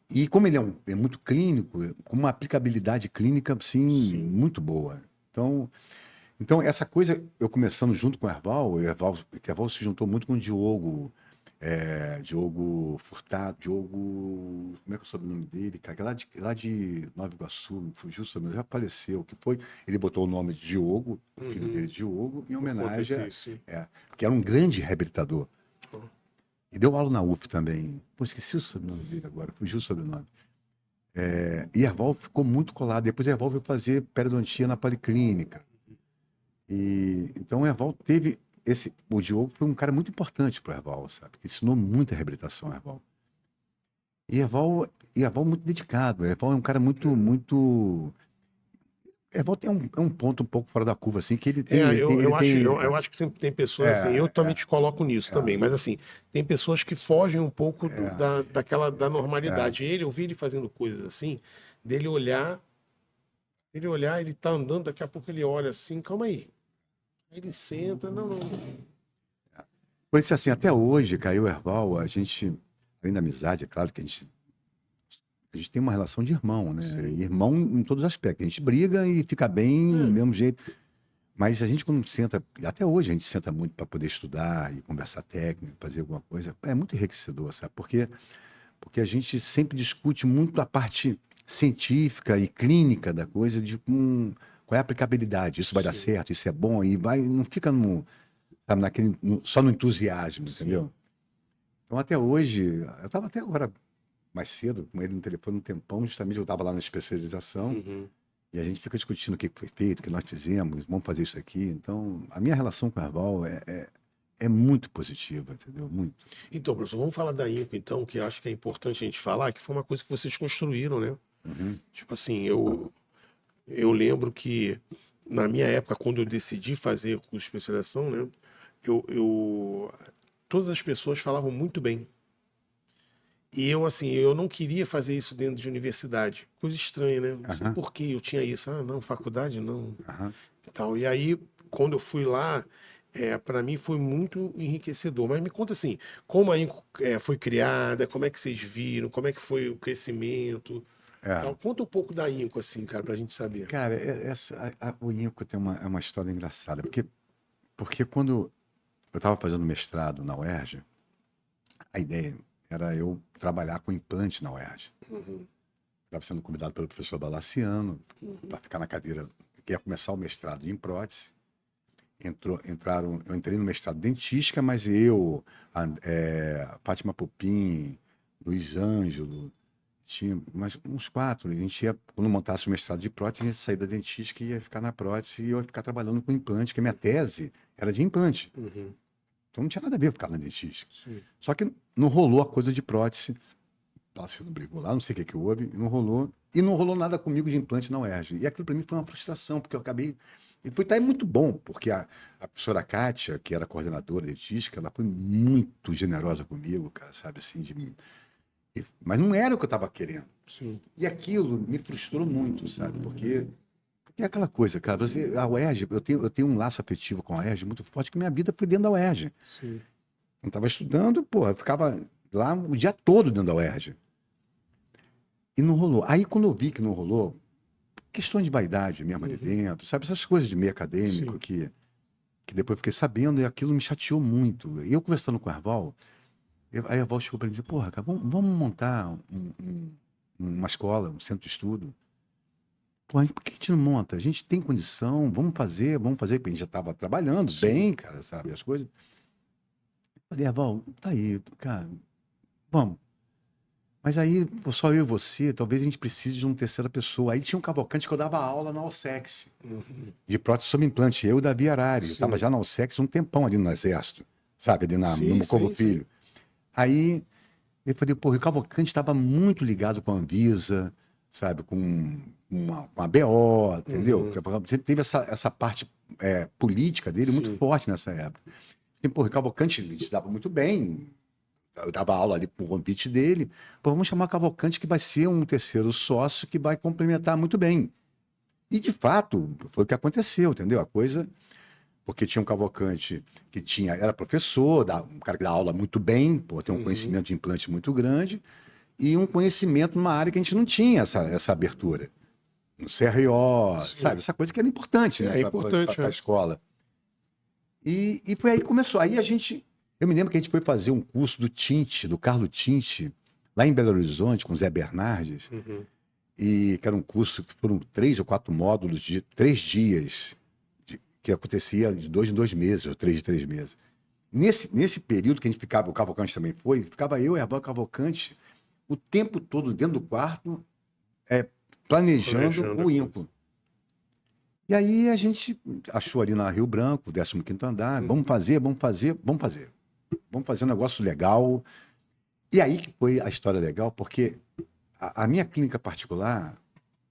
E como ele é muito clínico, com uma aplicabilidade clínica, assim, muito boa. Então, essa coisa, eu começando junto com o Erval se juntou muito com o Diogo, Diogo Furtado, como é que é o sobrenome dele, cara? Que é lá de Nova Iguaçu, fugiu o sobrenome, já faleceu, que foi, ele botou o nome de Diogo, o filho dele, Diogo, em homenagem, Sim. porque era um grande reabilitador. E deu aula na UF também. Pô, esqueci o sobrenome dele agora, fugiu o sobrenome. E Erval ficou muito colado. Depois Erval veio fazer periodontia na Policlínica. Então Erval teve o Diogo foi um cara muito importante para o Erval, sabe? Que ensinou muita reabilitação, Erval. E Erval muito dedicado. Erval é um cara muito. Erval tem um ponto um pouco fora da curva, assim, que ele tem. Eu acho que sempre tem pessoas assim, eu também te coloco nisso também, mas assim, tem pessoas que fogem um pouco da normalidade. Eu vi ele fazendo coisas assim, ele tá andando, daqui a pouco ele olha assim, calma aí. Ele senta, não. Por isso, assim, até hoje, Caio Erval, a gente, além da amizade, é claro que a gente tem uma relação de irmão, né? Sim. Irmão em todos os aspectos. A gente briga e fica bem do mesmo jeito. Mas a gente, quando senta, até hoje a gente senta muito para poder estudar e conversar técnica, fazer alguma coisa, é muito enriquecedor, sabe? Porque a gente sempre discute muito a parte científica e clínica da coisa, qual é a aplicabilidade, isso vai dar certo, isso é bom, e não fica sabe, só no entusiasmo, entendeu? Então, até hoje, eu estava até agora mais cedo com ele no telefone um tempão, justamente eu estava lá na especialização, e a gente fica discutindo o que foi feito, o que nós fizemos, vamos fazer isso aqui. Então, a minha relação com o Erval é muito positiva, entendeu? Muito. Então, professor, vamos falar da INCO, então, que eu acho que é importante a gente falar, que foi uma coisa que vocês construíram, né? Tipo assim, eu lembro que na minha época, quando eu decidi fazer curso de especialização, né? Todas as pessoas falavam muito bem. E eu não queria fazer isso dentro de universidade. Coisa estranha, né? Não sei por que eu tinha isso. Ah, não, faculdade não. E tal. E aí, quando eu fui lá, para mim foi muito enriquecedor. Mas me conta assim, como a INCO foi criada, como é que vocês viram, como é que foi o crescimento, tal. Conta um pouco da INCO, assim, cara, pra gente saber. Cara, o INCO tem uma história engraçada, porque quando eu estava fazendo mestrado na UERJ, a ideia era eu trabalhar com implante na UERJ. Estava sendo convidado pelo professor Balaciano para ficar na cadeira, que ia começar o mestrado em prótese. Eu entrei no mestrado de dentística, mas Fátima Pupim, Luiz Ângelo, tinha mais uns 4. A gente ia, quando montasse o mestrado de prótese, a gente ia sair da dentística e ia ficar na prótese e eu ia ficar trabalhando com implante, que a minha tese era de implante. Então não tinha nada a ver ficar na dentística. Só que não rolou a coisa de prótese. Você não brigou lá, não sei o que houve, não rolou. E não rolou nada comigo de implante na UERJ. E aquilo para mim foi uma frustração, porque eu acabei. E foi até muito bom, porque a professora Kátia, que era coordenadora dentística, ela foi muito generosa comigo, cara, sabe, assim, mas não era o que eu estava querendo. E aquilo me frustrou muito, sabe, porque é aquela coisa, cara, a UERJ, eu tenho um laço afetivo com a UERJ muito forte, que minha vida foi dentro da UERJ. Eu estava estudando, eu ficava lá o dia todo dentro da UERJ. E não rolou. Aí, quando eu vi que não rolou, questões de vaidade mesmo ali dentro, sabe? Essas coisas de meio acadêmico que depois eu fiquei sabendo e aquilo me chateou muito. E eu conversando com o Erval, aí a Erval chegou para mim e disse, porra, cara, vamos montar uma escola, um centro de estudo. Pô, por que a gente não monta? A gente tem condição, vamos fazer, porque a gente já estava trabalhando bem, cara, sabe? As coisas. Eu falei, Erval, tá aí, cara, vamos. Mas aí, pô, só eu e você, talvez a gente precise de uma terceira pessoa. Aí tinha um Cavalcante que eu dava aula na Alsex, de prótese sob implante, eu e Davi Arari. Eu estava já na Alsex um tempão ali no Exército, sabe, ali no Mocovo Filho. Aí eu falei, pô, o Cavalcante estava muito ligado com a Anvisa, sabe, com a BO, entendeu? Sempre teve essa parte política dele muito forte nessa época. E, pô, o Cavalcante se dava muito bem. Eu dava aula ali com o convite dele. Pô, vamos chamar Cavalcante, que vai ser um terceiro sócio que vai complementar muito bem. E, de fato, foi o que aconteceu, entendeu? A coisa... Porque tinha um Cavalcante que era professor, um cara que dá aula muito bem, pô, tem um conhecimento de implante muito grande, e um conhecimento numa área que a gente não tinha essa abertura. No CRO, sabe? Essa coisa que era importante, né? Para a escola. E foi aí que começou. Aí a gente... Eu me lembro que a gente foi fazer um curso do Carlo Tinte, lá em Belo Horizonte, com o Zé Bernardes, e que era um curso que foram 3 ou 4 módulos de 3 dias, que acontecia de 2 em 2 meses, ou 3 em 3 meses. nesse período que a gente ficava, o Cavalcante também foi, ficava eu e a Erval Cavalcante o tempo todo dentro do quarto, planejando o INCO. E aí a gente achou ali na Rio Branco, 15º andar, vamos fazer. Vamos fazer um negócio legal. E aí que foi a história legal, porque a minha clínica particular,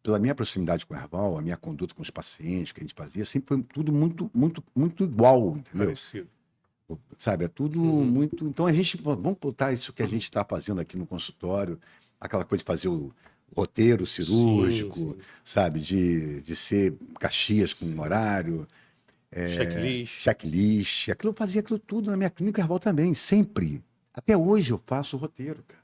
pela minha proximidade com o Erval, a minha conduta com os pacientes que a gente fazia, sempre foi tudo muito, muito, muito igual, entendeu? Parecido. Sabe, é tudo muito... Então a gente, vamos botar isso que a gente está fazendo aqui no consultório, aquela coisa de fazer o roteiro cirúrgico, Sim. sabe, de ser Caxias com horário, checklist. Eu fazia aquilo tudo na minha clínica Erval também, sempre. Até hoje eu faço o roteiro, cara,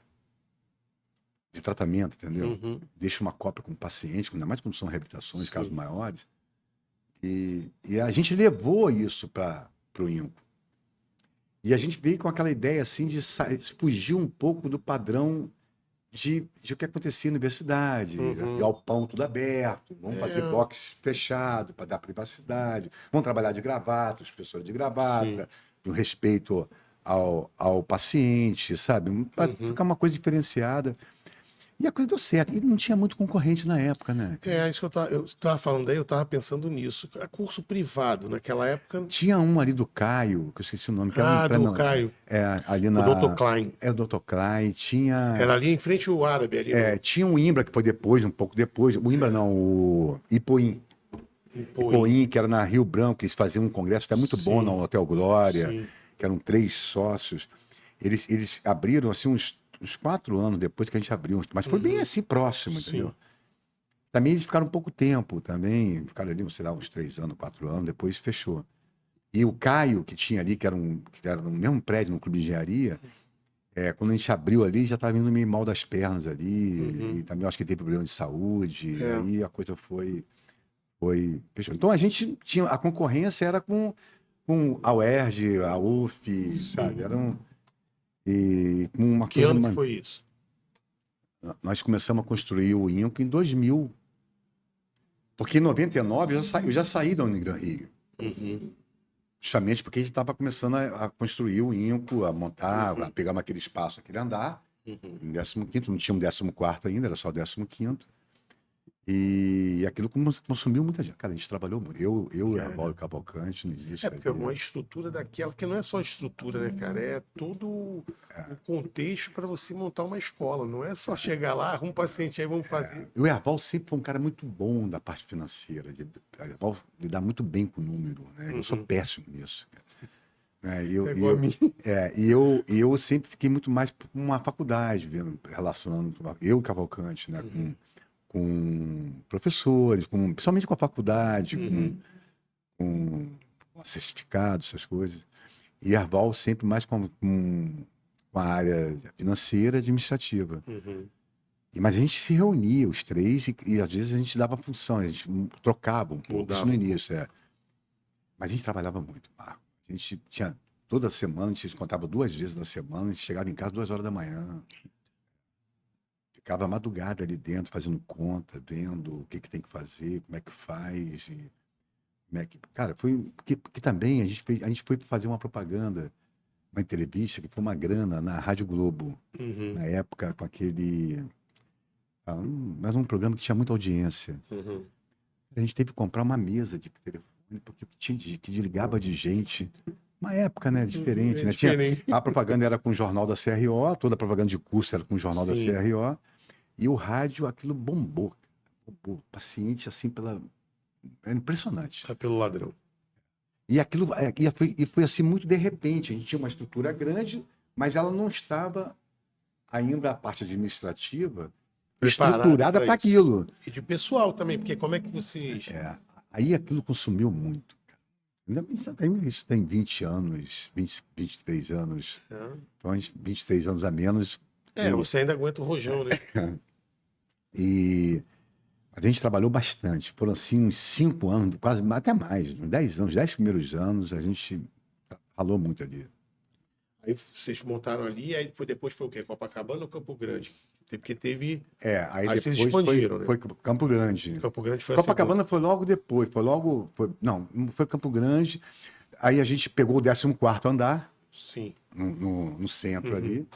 de tratamento, entendeu? Deixo uma cópia com o paciente, ainda mais quando são reabilitações, casos maiores. E a gente levou isso para o INCO. E a gente veio com aquela ideia assim de fugir um pouco do padrão de o que acontecia na universidade, galpão tudo aberto, vamos fazer box fechado para dar privacidade, vamos trabalhar de gravata, os professores de gravata, com respeito ao paciente, sabe? Para ficar uma coisa diferenciada. E a coisa deu certo. E não tinha muito concorrente na época, né? Isso que eu tava falando aí, eu tava pensando nisso. Curso privado, naquela época... Tinha um ali do Caio, que eu esqueci o nome. Que do Caio. Ali na... O Dr. Klein. É o Dr. Klein. Tinha... Era ali em frente ao Árabe. Ali tinha um Imbra, que foi depois, um pouco depois. O Imbra não, o Ipoim. Ipoim, que era na Rio Branco, eles faziam um congresso até muito bom no Hotel Glória, que eram 3 sócios. Eles abriram, assim, uns 4 anos depois que a gente abriu. Mas foi bem assim, próximo, entendeu? Também eles ficaram pouco tempo, também. Ficaram ali, sei lá, uns 3 anos, 4 anos, depois fechou. E o Caio, que tinha ali, que era no mesmo prédio, no Clube de Engenharia, quando a gente abriu ali, já estava indo meio mal das pernas ali. E também acho que teve problema de saúde. E aí a coisa foi fechou. Então a gente tinha... A concorrência era com a UERJ, a UF, sabe? E com uma que ano que foi isso? Nós começamos a construir o INCO em 2000. Porque em 99 eu já saí da Unigran Rio. Justamente porque a gente estava começando a construir o INCO, a montar, a pegar aquele espaço, aquele andar. Em 15º, não tinha um 14º ainda, era só o 15º. E aquilo consumiu muita gente. Cara, a gente trabalhou muito. Eu e a Erval e o Cavalcante no início. Porque é uma estrutura daquela, que não é só estrutura, né, cara? É todo o contexto para você montar uma escola. Não é só chegar lá, um paciente aí, vamos fazer. O Erval sempre foi um cara muito bom da parte financeira. A Erval lidar muito bem com o número, né? Eu sou péssimo nisso, cara. E eu sempre fiquei muito mais com uma faculdade, relacionando eu e Cavalcante, né? Com professores, principalmente com a faculdade, com certificados, essas coisas. E Erval sempre mais com a área financeira e administrativa. Mas a gente se reunia, os 3, e às vezes a gente dava função, a gente trocava um pouco, isso no início. Mas a gente trabalhava muito, Marco. A gente tinha, toda semana, a gente contava 2 vezes na semana, a gente chegava em casa 2 horas da manhã. Ficava a madrugada ali dentro, fazendo conta, vendo o que tem que fazer, como é que faz. Como é que... Cara, foi que também a gente foi fazer uma propaganda, uma entrevista, que foi uma grana na Rádio Globo, na época, com aquele... Mas um programa que tinha muita audiência. A gente teve que comprar uma mesa de telefone, porque que ligava de gente. Uma época, né, diferente, né? A propaganda era com o Jornal da CRO, toda a propaganda de curso era com o Jornal da CRO. E o rádio, aquilo bombou. Paciente, assim, é impressionante. Pelo ladrão. E aquilo foi assim, muito de repente. A gente tinha uma estrutura grande, mas ela não estava ainda, a parte administrativa, estruturada para aquilo. E de pessoal também, porque como é que vocês... Aí aquilo consumiu muito. Isso tem 20 anos, 23 anos. Então, 23 anos a menos. Você ainda aguenta o rojão, né? A gente trabalhou bastante. Foram assim uns 5 anos, quase até mais, 10 anos, 10 primeiros anos, a gente ralou muito ali. Aí vocês montaram ali, aí depois foi o quê? Copacabana ou Campo Grande? Porque teve... aí depois vocês expandiram, né? Foi Campo Grande. Campo Grande foi Copacabana foi logo depois, não foi Campo Grande. Aí a gente pegou o 14º andar. Sim. no centro ali.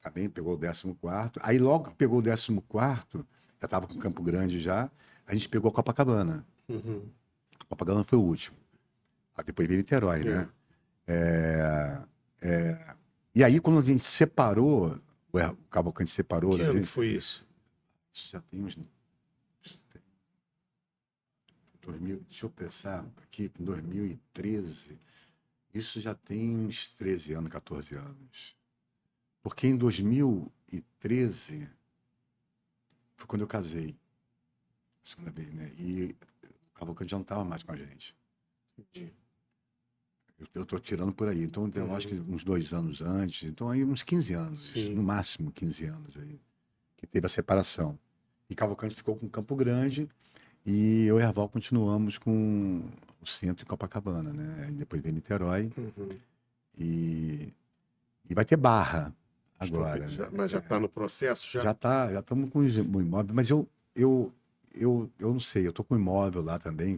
Tá bem? Pegou o 14º. Aí logo que pegou o 14º, já estava com Campo Grande já, a gente pegou a Copacabana. Uhum. A Copacabana foi o último. Aí depois veio Niterói, É. né? E aí quando a gente separou, o Cavalcante separou Que da ano que gente, foi isso? isso já tem uns 2000, deixa eu pensar aqui, em 2013, isso já tem uns 13 anos, 14 anos. Porque em 2013 foi quando eu casei, segunda vez, né? E o Cavalcante já não estava mais com a gente. Entendi. Eu tô tirando por aí. Então, eu acho que uns 2 anos antes, então aí uns 15 anos, Sim. no máximo 15 anos aí, que teve a separação. E Cavalcante ficou com Campo Grande e eu e Erval continuamos com o centro em Copacabana, né? Aí depois veio Niterói e, e vai ter Barra agora, né? Mas já está no processo? Já? Já estamos com o imóvel, mas eu não sei, eu tô com um imóvel lá também,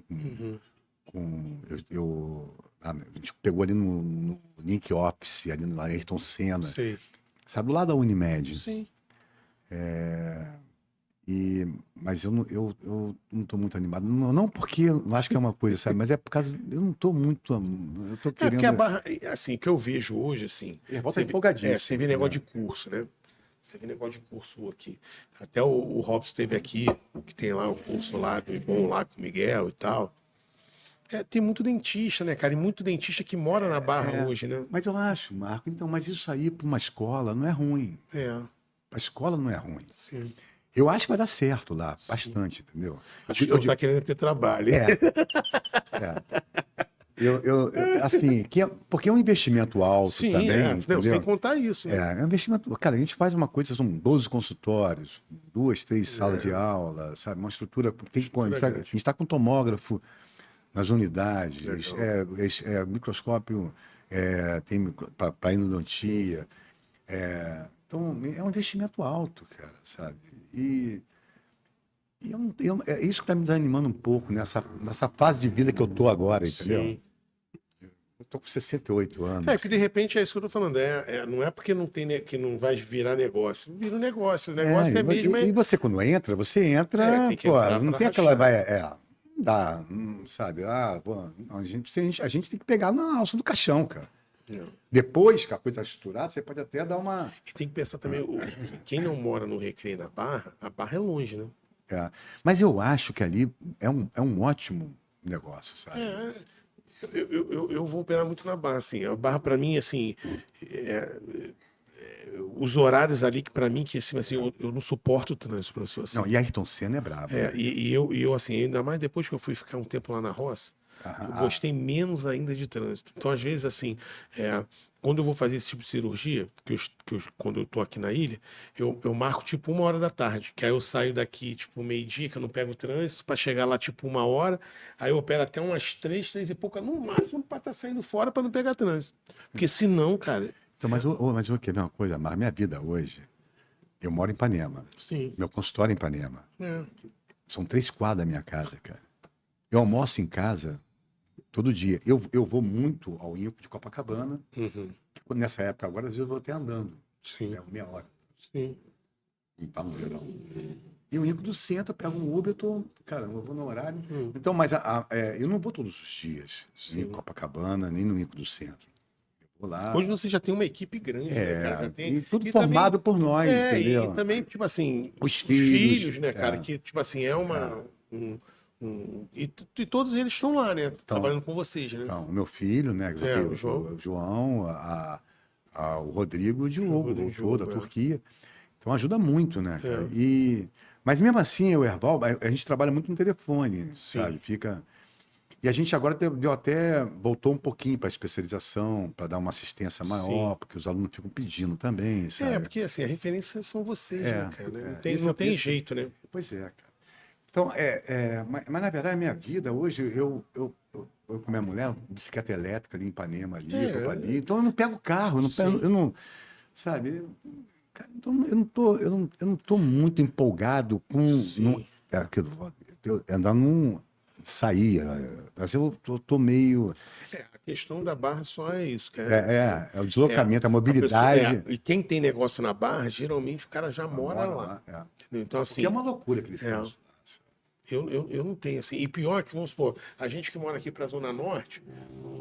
a gente pegou ali no Link Office, ali no Ayrton Senna, Sei. sabe, do lado da Unimed. Sim. Mas eu não tô muito animado, não porque eu não acho que é uma coisa, sabe, mas é por causa, eu não tô muito, eu tô É porque a querendo... Barra, assim, o que eu vejo hoje, assim, Erval tá você vê, empolgadíssimo, você vê negócio de curso, né? Você vê negócio de curso aqui. Até o Robson esteve aqui, que tem lá o curso lá do Ibom, lá com o Miguel e tal. É, tem muito dentista, né, cara? E muito dentista que mora na Barra hoje, né? Mas eu acho, Marco, então, mas isso aí para uma escola não é ruim. É, A escola não é ruim. sim. Eu acho que vai dar certo lá, bastante, entendeu? Acho que não tá querendo ter trabalho. É, assim, porque é um investimento alto Sim, também, Não, sem entendeu? contar isso, né? É um investimento. Cara, a gente faz uma coisa, são 12 consultórios, 2, 3 salas de aula, sabe? Uma estrutura. Estrutura A grande. gente está com tomógrafo nas unidades, Legal. microscópio, tem para endodontia. Então, é um investimento alto, cara, sabe? E é isso que está me desanimando um pouco nessa fase de vida que eu tô agora, entendeu? Sim. Eu tô com 68 É, anos. que de repente é isso que eu tô falando. Não é porque não tem, que não vai virar negócio. Vira um negócio. O negócio é mesmo. E você quando entra, você entra, Tem que pô, entrar não para tem aquela, rachar. não dá, sabe? Pô, não, a gente tem que pegar na alça do caixão, cara. É. Depois que a coisa está estruturada, você pode até dar uma. E tem que pensar também, assim, quem não mora no Recreio na Barra, a Barra é longe, né? Mas eu acho que ali é um ótimo negócio, sabe? Eu vou operar muito na Barra, assim. A Barra, para mim, assim, os horários ali que para mim, que assim, eu não suporto o trânsito, professor, assim. Não, e Ayrton Senna é brabo, né? E eu, assim, ainda mais depois que eu fui ficar um tempo lá na roça, eu gostei menos ainda de trânsito. Então, às vezes, assim, quando eu vou fazer esse tipo de cirurgia, quando eu tô aqui na ilha, eu marco tipo 1 hora da tarde, que aí eu saio daqui tipo meio-dia, que eu não pego o trânsito, para chegar lá tipo 1 hora, aí eu opero até umas 3 e pouca, no máximo, para estar saindo fora para não pegar trânsito. Porque senão, cara. Então, mas eu quero ver uma coisa, mas minha vida hoje, eu moro em Ipanema. Sim. Meu consultório é em Ipanema. É. São 3 quadras da minha casa, cara. Eu almoço em casa todo dia. Eu vou muito ao Inco de Copacabana. Nessa época agora, às vezes eu vou até andando. Sim. Meia hora. Sim. E tá no verão. E o Inco do centro, eu pego um Uber, eu vou no horário. Então, mas eu não vou todos os dias em Copacabana, nem no Inco do centro. Eu vou lá. Hoje você já tem uma equipe grande, né, cara? Já tem, E tudo também, formado por nós, e entendeu? também, tipo assim, Os os filhos, filhos, né, cara? Que, tipo assim, é uma. E todos eles estão lá, né? Trabalhando com vocês, né? Então, o meu filho, né? O João. O João, o Rodrigo e o Diogo, Rodrigo voltou da Diogo, Turquia. Então ajuda muito, né, cara? É. Mas mesmo assim, o Erval, a gente trabalha muito no telefone, Sim. sabe? E a gente agora voltou um pouquinho para a especialização, para dar uma assistência maior, Sim. porque os alunos ficam pedindo também, sabe? Porque assim, a referência são vocês, né, cara? Não Esse tem jeito, né? Pois é, cara. Então, mas na verdade, a minha vida hoje, eu com minha mulher, bicicleta elétrica ali em Ipanema, ali, vou pra ali. Então, eu não pego carro, eu não, sabe? Cara, então, eu não tô muito empolgado com Sim. andar sair. Mas eu tô meio. A questão da Barra só é isso, cara. É o deslocamento, a A pessoa, mobilidade. e quem tem negócio na Barra, geralmente o cara já mora Mora lá. lá. É. Entendeu? Então, Porque é assim, uma loucura aquele é, troço. eu não tenho, assim. E pior que, vamos supor, a gente que mora aqui pra Zona Norte,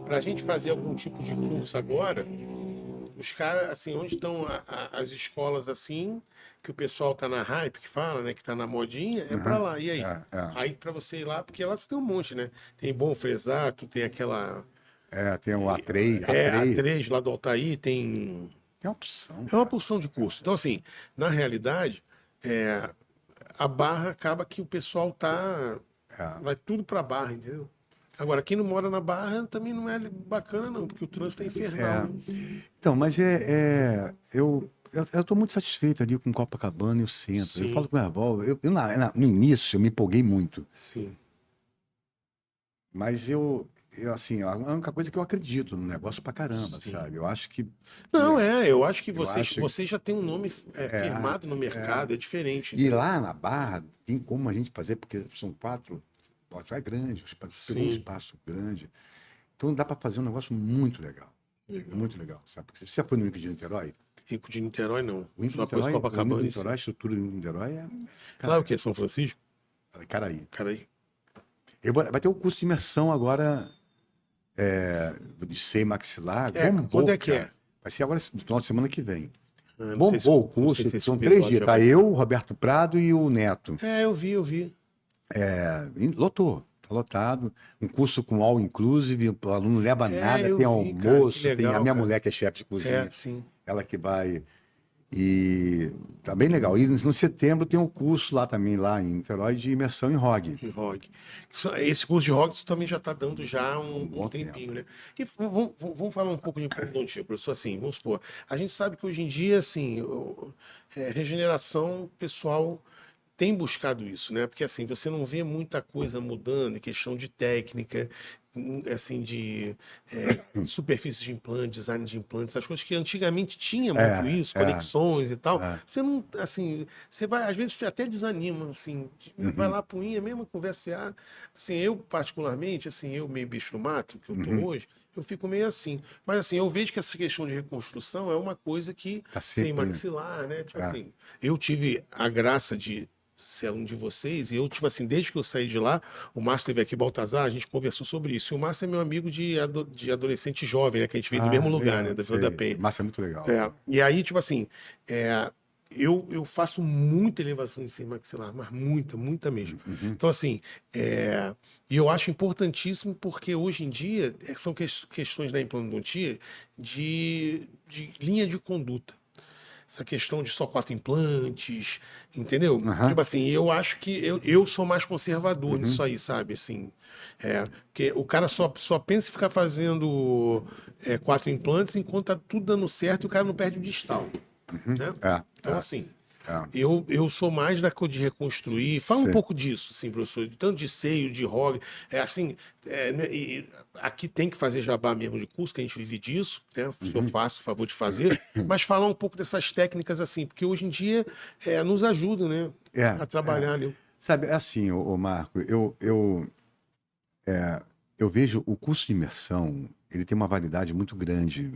pra gente fazer algum tipo de curso agora, os caras, assim, onde estão as escolas, assim, que o pessoal tá na hype, que fala, né, que tá na modinha, é pra Uhum. lá. E aí? É. Aí pra você ir lá, porque lá você tem um monte, né? Tem Bom Fresato, tem aquela. Tem o A3, A A3. três lá do Altair, tem. Tem opção, É uma cara. porção de curso. Então, assim, na realidade, a Barra acaba que o pessoal tá. É. Vai tudo pra Barra, entendeu? Agora, quem não mora na Barra também não é bacana, não, porque o trânsito é infernal, né? Então, mas eu tô muito satisfeito ali com Copacabana e o centro. Eu Sim, falo com a minha avó, no início eu me empolguei muito, sim. mas assim, a única coisa é que eu acredito no negócio pra caramba, Sim. sabe? Eu acho Não, eu acho que eu acho, você já tem um nome firmado no mercado, é diferente, e entendeu? lá na Barra tem como a gente fazer, porque são 4, já é grande, pegou um Sim, espaço grande, então dá pra fazer um negócio muito legal, legal. muito legal, sabe? Porque você já foi no Wiki de Niterói? Rico de Niterói, não. O Wiki de Só coisa Niterói, o Wiki de Copacabana e Niterói, a sim. estrutura do Wiki de Niterói Lá é o cara, quê? São Francisco? Caraí. Cara aí. Vai ter um curso de imersão agora de seio maxilar. Quando Bombou, é que é? cara. Vai ser agora no final de semana que vem. Não sei se, Bombou o não sei curso. se esse São 3 episódio dias. já Tá vai. eu, o Roberto Prado e o Neto. Eu vi. Lotou. Tá lotado. Um curso com all inclusive. O aluno leva nada. Eu Tem vi, cara, que almoço. Tem a legal, minha cara. mulher que é chefe de cozinha. Sim. Ela que vai. E tá bem legal. E no setembro tem um curso lá também, lá em Niterói, de imersão em ROG. De ROG. Esse curso de ROG também já está dando já Um um bom tempo. tempinho, né? E vamos falar um pouco de endodontia, professor. Assim, vamos supor, a gente sabe que hoje em dia, assim, regeneração pessoal tem buscado isso, né? Porque assim, você não vê muita coisa mudando em questão de técnica, assim, de superfície de implante, design de implantes, essas coisas que antigamente tinha muito É, isso, é, conexões e tal. é. Você não, assim, você vai, às vezes até desanima, assim, vai Uhum, lá pro unha, mesma conversa fiada. Assim, eu particularmente, assim, eu meio bicho do mato, que eu tô uhum. hoje, eu fico meio assim. Mas assim, eu vejo que essa questão de reconstrução é uma coisa que, Tá sem sempre. maxilar, né? Tipo É. assim, eu tive a graça de ser aluno de vocês, e eu, tipo assim, desde que eu saí de lá, o Márcio esteve aqui, Baltazar, a gente conversou sobre isso. E o Márcio é meu amigo de adolescente jovem, né? Que a gente veio do mesmo lugar, né? Legal, Da Vila da sei. Penha. Massa é muito legal É, também. e aí, tipo assim, eu faço muita elevação de seio maxilar, mas muita mesmo. Uhum. Então, assim, e eu acho importantíssimo porque hoje em dia são questões da implantodontia de linha de conduta. Essa questão de só 4 implantes, entendeu? Aham. Tipo assim, eu acho que eu sou mais conservador nisso Uhum. aí, sabe? Assim, porque o cara só pensa em ficar fazendo 4 implantes enquanto tá tudo dando certo e o cara não perde o distal, Uhum. né? É, Então, assim, é. eu sou mais da cor de reconstruir. Fala um Sei. pouco disso, assim, professor, tanto de seio, de ROG. Assim, né, e aqui tem que fazer jabá mesmo de curso, que a gente vive disso, né? Se eu Uhum. faço, favor de fazer, mas falar um pouco dessas técnicas, assim, porque hoje em dia nos ajudam, né, É, a é. trabalhar, né? Sabe, é assim, ô Marco, eu vejo o curso de imersão, ele tem uma validade muito grande.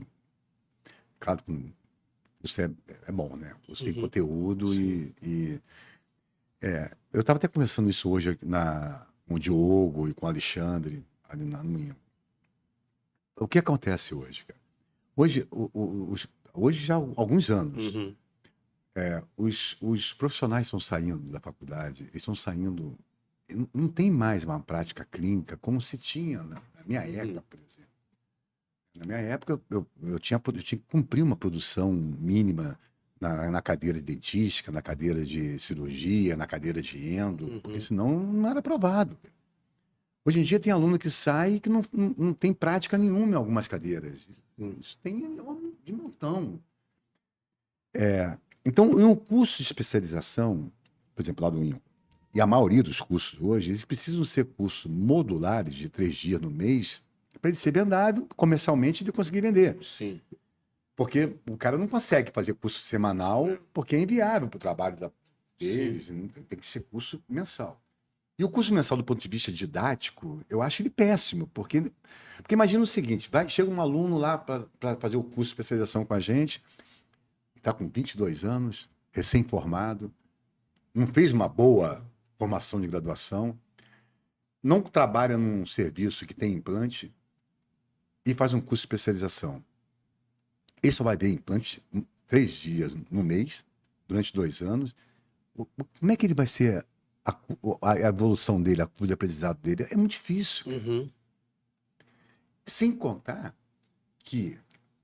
Claro que isso é bom, né? Você tem Uhum, conteúdo sim. eu estava até conversando isso hoje com o Diogo e com o Alexandre, ali na minha. O que acontece hoje, cara? Hoje, hoje já há alguns anos, Uhum, os profissionais estão saindo da faculdade, eles estão saindo. Não tem mais uma prática clínica como se tinha na minha uhum, época, por exemplo. Na minha época, eu tinha que cumprir uma produção mínima na cadeira de dentística, na cadeira de cirurgia, na cadeira de endo, porque uhum, senão não era aprovado. Hoje em dia tem aluno que sai e que não tem prática nenhuma em algumas cadeiras. uhum. Isso tem de montão. Então, em um curso de especialização, por exemplo, lá do INCO, e a maioria dos cursos hoje, eles precisam ser cursos modulares de 3 dias no mês para ele ser vendável, comercialmente, ele conseguir vender. Sim. Porque o cara não consegue fazer curso semanal porque é inviável para o trabalho Sim. deles, tem que ser curso mensal. E o curso mensal, do ponto de vista didático, eu acho ele péssimo, porque imagina o seguinte, chega um aluno lá para fazer o curso de especialização com a gente, está com 22 anos, recém-formado, não fez uma boa formação de graduação, não trabalha num serviço que tem implante e faz um curso de especialização. Ele só vai ver implante 3 dias no mês, durante 2 anos. Como é que ele vai ser a evolução dele, a curva de aprendizado dele? É muito difícil. Uhum. Sem contar que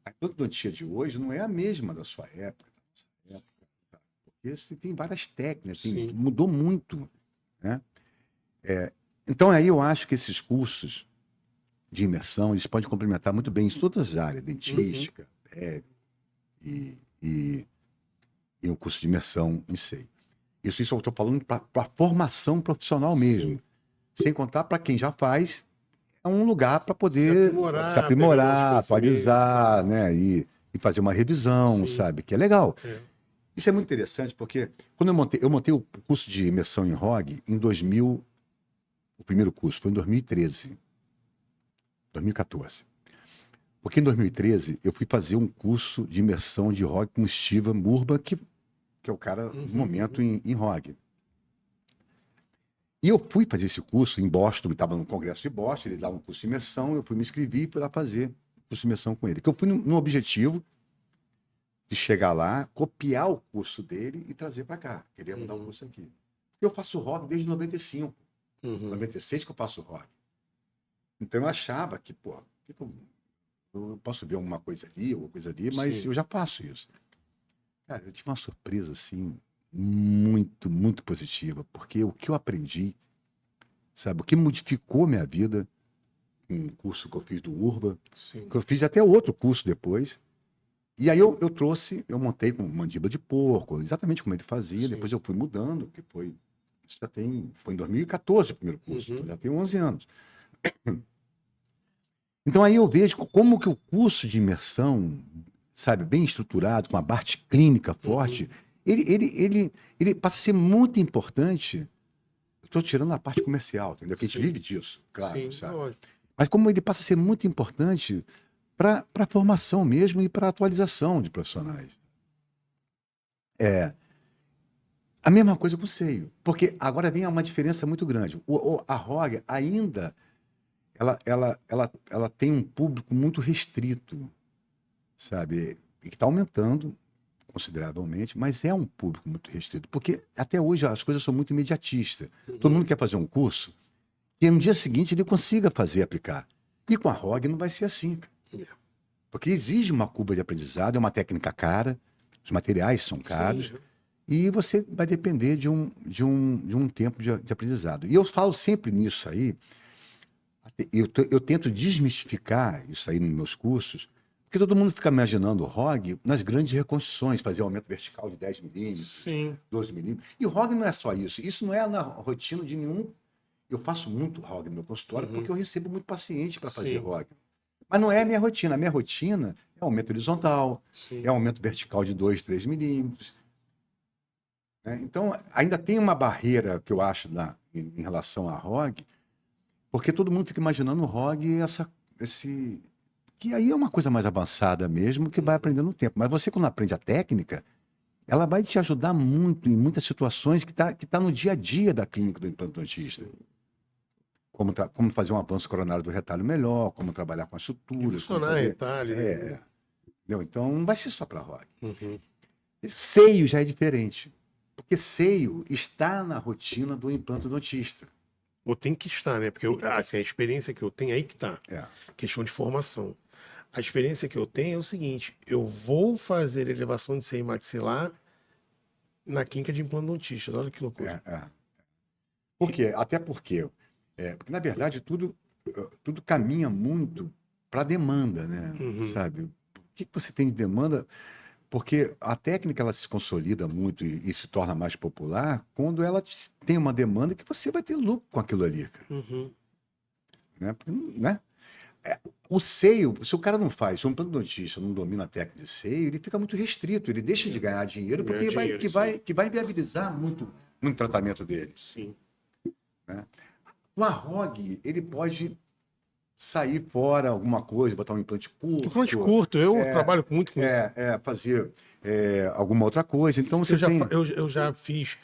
a endodontia de hoje não é a mesma da sua época. Porque você tem várias técnicas, mudou muito, né? Então, aí eu acho que esses cursos de imersão, eles podem complementar muito bem em todas as áreas, dentística, e o curso de imersão em si. Isso eu estou falando para formação profissional mesmo. Sim. Sem contar para quem já faz, é um lugar para poder se aprimorar, pegar os atualizar, né? E fazer uma revisão, Sim. sabe? Que é legal. É. Isso é muito interessante, porque quando eu montei o curso de imersão em ROG em 2000, o primeiro curso foi em 2013, 2014. Porque em 2013 eu fui fazer um curso de imersão de ROG com o Steven Murba, que é o cara do momento em ROG. E eu fui fazer esse curso em Boston, estava no congresso de Boston, ele dava um curso de imersão, eu fui me inscrever e fui lá fazer o curso de imersão com ele. Que eu fui no objetivo de chegar lá, copiar o curso dele e trazer para cá. Queria mudar o curso aqui. Porque eu faço ROG desde 95, 96 que eu faço ROG. Então eu achava que, eu posso ver alguma coisa ali, mas eu já faço isso. Cara, eu tive uma surpresa, assim, muito, muito positiva, porque o que eu aprendi, sabe, o que modificou minha vida, um curso que eu fiz do Urba, que eu fiz até outro curso depois, e aí eu montei com mandíbula de porco, exatamente como ele fazia, depois eu fui mudando, que foi em 2014 o primeiro curso, então já tem 11 anos. Então aí eu vejo como que o curso de imersão, sabe, bem estruturado, com a parte clínica forte, ele passa a ser muito importante. Estou tirando a parte comercial, entendeu? Que a gente vive disso, claro, sabe? Lógico. Mas como ele passa a ser muito importante para a formação mesmo e para a atualização de profissionais. A mesma coisa com o seio, porque agora vem uma diferença muito grande. A ROG ainda ela tem um público muito restrito, sabe? E que está aumentando consideravelmente, mas é um público muito restrito, porque até hoje as coisas são muito imediatistas. Todo mundo quer fazer um curso e no dia seguinte ele consiga aplicar. E com a ROG não vai ser assim, cara. Porque exige uma curva de aprendizado, é uma técnica cara, os materiais são caros, e você vai depender de um tempo de aprendizado. E eu falo sempre nisso aí, eu tento desmistificar isso aí nos meus cursos, porque todo mundo fica imaginando o ROG nas grandes reconstruções, fazer um aumento vertical de 10 milímetros, 12 milímetros. E o ROG não é só isso. Isso não é na rotina de nenhum. Eu faço muito ROG no meu consultório porque eu recebo muito paciente para fazer ROG. Mas não é a minha rotina. A minha rotina é aumento horizontal, é aumento vertical de 2, 3 milímetros. Então, ainda tem uma barreira que eu acho em relação à ROG, porque todo mundo fica imaginando o ROG que aí é uma coisa mais avançada mesmo, que vai aprendendo no tempo. Mas você, quando aprende a técnica, ela vai te ajudar muito em muitas situações que tá no dia a dia da clínica do implantodontista. Como fazer um avanço coronário do retalho melhor, como trabalhar com as suturas. Funcionar retalho. Entendeu? Então, não vai ser só para ROG. Seio já é diferente. Porque seio está na rotina do implantodontista. Ou tem que estar, né? Porque assim, a experiência que eu tenho, aí que tá. Questão de formação. A experiência que eu tenho é o seguinte: eu vou fazer elevação de seio maxilar na clínica de implantodontistas. Olha que loucura. Por quê? Até porque, na verdade, tudo caminha muito para a demanda, né? Sabe? O que você tem de demanda? Porque a técnica ela se consolida muito e se torna mais popular quando ela tem uma demanda que você vai ter lucro com aquilo ali. Cara. Né? O seio, se o cara não faz, se um plantodontista não domina a técnica de seio, ele fica muito restrito, ele deixa de ganhar dinheiro porque vai inviabilizar muito o tratamento dele. né? O Arrog, ele pode sair fora alguma coisa, botar um implante Implante curto, curto, eu trabalho muito com isso. fazer alguma outra coisa. Então você tem. Eu já fiz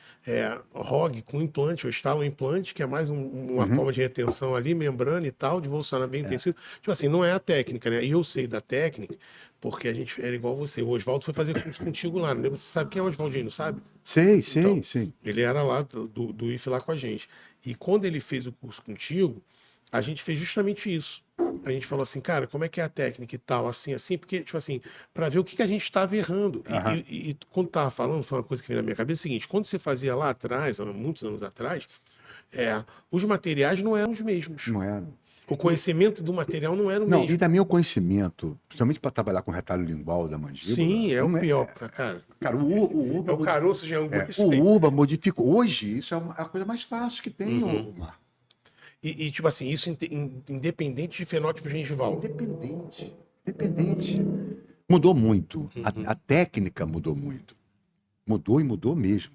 ROG com implante, eu instalo um implante, que é mais uma forma de retenção ali, membrana e tal, de funcionar bem tecido. Tipo assim, não é a técnica, né? E eu sei da técnica, porque a gente era igual você. O Oswaldo foi fazer curso contigo lá, né? Você sabe quem é o Oswaldinho, sabe? Sei, Então, sei. ele era lá do IF lá com a gente. E quando ele fez o curso contigo, a gente fez justamente isso. A gente falou assim, cara, como é que é a técnica e tal, assim, assim, porque, tipo assim, para ver o que a gente estava errando. Aham. E quando tava falando, foi uma coisa que veio na minha cabeça, é o seguinte, quando você fazia lá atrás, há muitos anos atrás, os materiais não eram os mesmos. Não era. O conhecimento do material não era o Não, e mesmo. também o conhecimento, principalmente para trabalhar com retalho lingual da mandíbula. Sim, é o Não pior, cara. cara, o É Urba, o caroço de angu. Isso o aí. Urba modificou. Hoje, isso é a coisa mais fácil que tem, Uhum. Mar. Tipo assim, isso independente de fenótipo gengival. Independente. Mudou muito. Uhum. A técnica mudou muito. Mudou e mudou mesmo.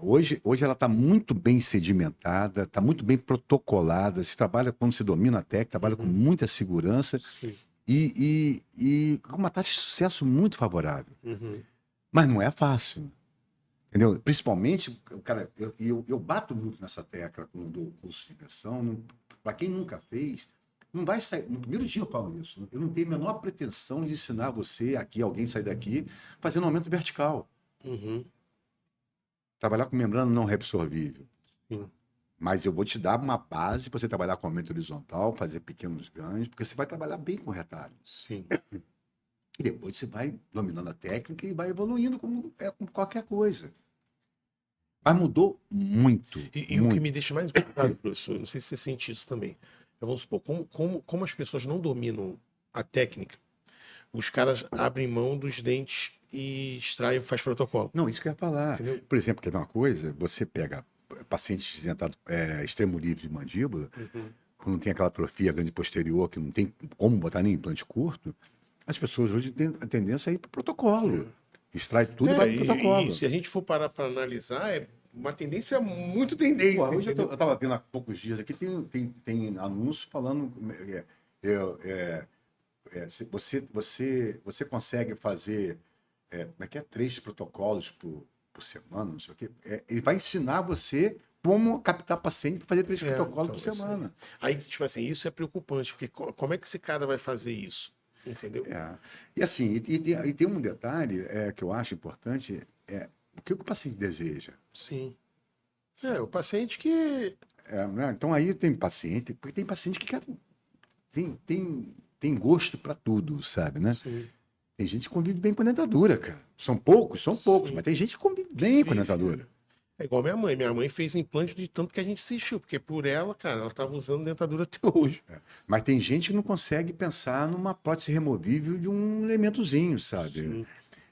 Hoje ela está muito bem sedimentada, está muito bem protocolada. Se trabalha quando se domina a técnica, trabalha com muita segurança Sim. e com uma taxa de sucesso muito favorável. Uhum. Mas não é fácil. Entendeu? Principalmente, cara, eu bato muito nessa tecla quando dou o curso de imersão. Para quem nunca fez, não vai sair. No primeiro dia eu falo isso. Eu não tenho a menor pretensão de ensinar você aqui, alguém sair daqui, fazendo aumento vertical. Uhum. Trabalhar com membrana não reabsorvível. Sim. Mas eu vou te dar uma base para você trabalhar com aumento horizontal, fazer pequenos ganhos, porque você vai trabalhar bem com retalho. Sim. E depois você vai dominando a técnica e vai evoluindo como qualquer coisa. Mas mudou muito, E o que me muito. deixa mais incomodado, professor, não sei se você sente isso também. Vamos supor, como as pessoas não dominam a técnica, os caras abrem mão dos dentes e extraem, faz protocolo. Não, isso que eu ia falar. Entendeu? Por exemplo, quer ver uma coisa? Você pega pacientes dentado extremo livre de mandíbula, Uhum. quando tem aquela atrofia grande posterior, que não tem como botar nem implante curto, as pessoas hoje têm a tendência a ir para o protocolo. Extrai tudo e vai para o E protocolo. se a gente for parar para analisar, é uma tendência muito Pô, tendência, hoje eu entendeu? estava vendo há poucos dias aqui, tem anúncio falando. Se você consegue fazer. Como é que é? 3 protocolos por semana, não sei o quê. Ele vai ensinar você como captar paciente para fazer 3 protocolos Então, por isso aí. semana. Aí, tipo assim, isso é preocupante, porque como é que esse cara vai fazer isso? Entendeu? E assim, tem um detalhe que eu acho importante, o que o paciente deseja. Sim. O paciente que. Né? Então aí tem paciente, porque tem paciente que tem gosto para tudo, sabe, né? Sim. Tem gente que convive bem com a dentadura, cara. São poucos, Sim. mas tem gente que convive bem com a Vive, dentadura. É igual minha mãe. Minha mãe fez implante de tanto que a gente insistiu, porque por ela, cara, ela tava usando dentadura até hoje. Mas tem gente que não consegue pensar numa prótese removível de um elementozinho, sabe?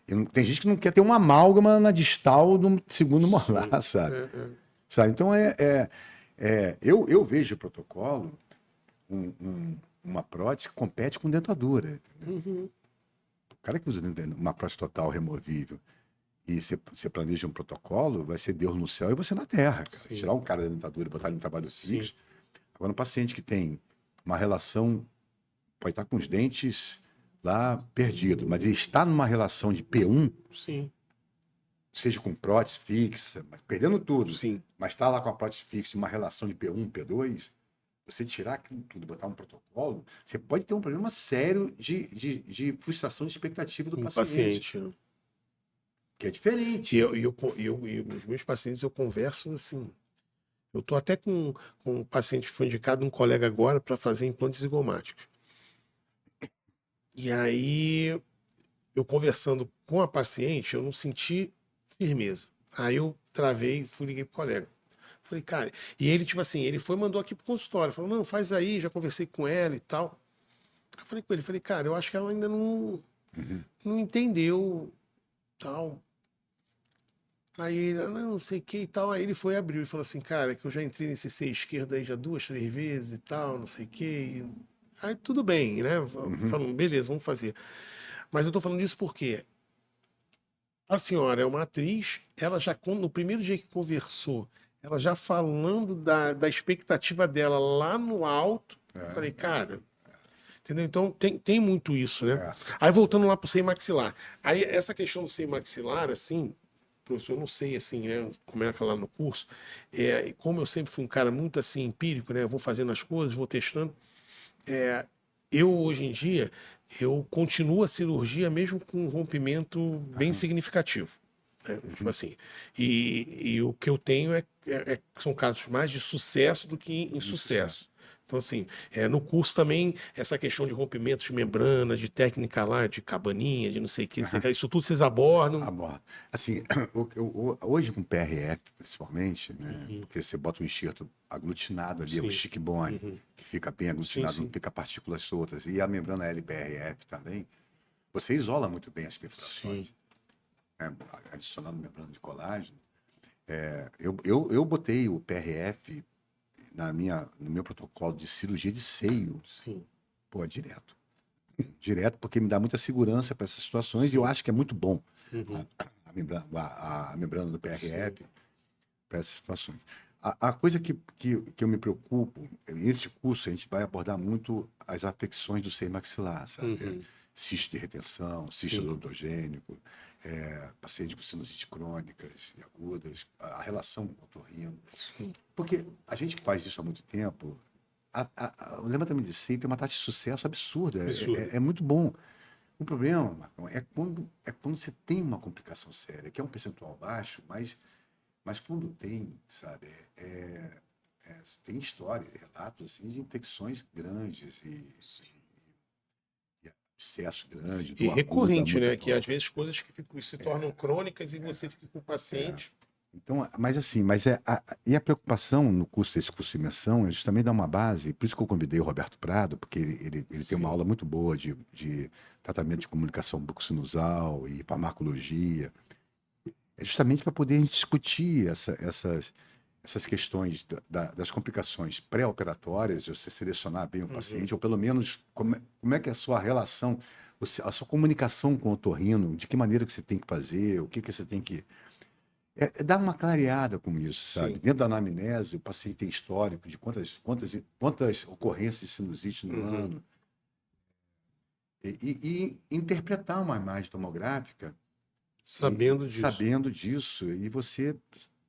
Sim, Tem gente que não quer ter uma amálgama na distal do segundo sim. molar, sabe? É, é. Sabe? Então eu vejo o protocolo uma prótese que compete com dentadura. Uhum. O cara que usa uma prótese total removível e você planeja um protocolo, vai ser Deus no céu e você na terra, cara. Sim. Tirar um cara da dentadura e botar ele no trabalho Sim. fixo. Agora, um paciente que tem uma relação, pode estar com os dentes lá perdidos, mas ele está numa relação de P1, Sim, seja com prótese fixa, perdendo tudo, sim. mas está lá com a prótese fixa, uma relação de P1, P2, você tirar aquilo tudo, botar um protocolo, você pode ter um problema sério de frustração de expectativa do Um paciente, paciente. que é diferente. E os meus pacientes eu converso assim. Eu tô até com um paciente que foi indicado, um colega agora, para fazer implantes zigomáticos. E aí, eu conversando com a paciente, eu não senti firmeza. Aí eu travei e fui liguei pro colega. Falei, cara, e ele, tipo assim, ele foi mandou aqui pro consultório. Falou, não, faz aí, já conversei com ela e tal. Eu falei com ele, falei, cara, eu acho que ela ainda não entendeu tal. Aí ele, não sei o que e tal. Aí ele foi abrir e falou assim, cara, que eu já entrei nesse C esquerdo aí já 2, 3 vezes e tal, não sei o que. Aí tudo bem, né? Falando, beleza, vamos fazer. Mas eu tô falando disso porque a senhora é uma atriz, ela já, no primeiro dia que conversou, ela já falando da expectativa dela lá no alto. Eu falei, cara, entendeu? Então tem muito isso, né? Aí voltando lá pro seio maxilar. Aí essa questão do seio maxilar, assim, professor, eu não sei assim, né, como é que é lá no curso, e como eu sempre fui um cara muito assim empírico, né, eu vou fazendo as coisas, vou testando, eu hoje em dia eu continuo a cirurgia mesmo com um rompimento bem significativo, né, tipo assim, e o que eu tenho são casos mais de sucesso do que insucesso. Então, assim, no curso também, essa questão de rompimentos de membrana, de técnica lá, de cabaninha, de não sei o que, não sei o que, isso tudo vocês abordam. Aborda. Assim, hoje com PRF, principalmente, né? Porque você bota um enxerto aglutinado ali, o Sim. chic-bone, que fica bem aglutinado, Sim, sim. não fica partículas soltas, e a membrana LPRF também, você isola muito bem as perfurações, Sim. né? Adicionando membrana de colágeno. Eu botei o PRF no meu protocolo de cirurgia de seio, Sim. pô, direto. Direto, porque me dá muita segurança para essas situações e eu acho que é muito bom a membrana do PRF para essas situações. A coisa que eu me preocupo, nesse curso a gente vai abordar muito as afecções do seio maxilar, sabe? Cisto de retenção, cisto Sim. odontogênico, paciente com sinusite crônicas e agudas, a relação com o otorrino. Sim. Porque a gente que faz isso há muito tempo, o levantamento de seio tem uma taxa de sucesso absurda, Absurdo. é muito bom. O problema, Marcão, é quando você tem uma complicação séria, que é um percentual baixo, mas quando tem, sabe, tem histórias, relatos assim, de infecções grandes e abscesso grande, E dor aguda recorrente, muito né? Que às forte. vezes coisas que se tornam crônicas e você fica com o paciente. Então, mas assim, e a preocupação no curso, desse curso de imersão, eles também dão uma base, por isso que eu convidei o Roberto Prado, porque ele tem uma Sim. aula muito boa de tratamento de comunicação bucosinusal e farmacologia, é justamente para poder a gente discutir essas questões das complicações pré-operatórias, de você selecionar bem o paciente, ou pelo menos como é que é a sua relação, a sua comunicação com o otorrino, de que maneira que você tem que fazer, o que que você tem que dar uma clareada com isso, sabe? Sim. Dentro da anamnese, o paciente tem histórico de quantas ocorrências de sinusite no ano. E interpretar uma imagem tomográfica Sabendo disso. sabendo disso, e você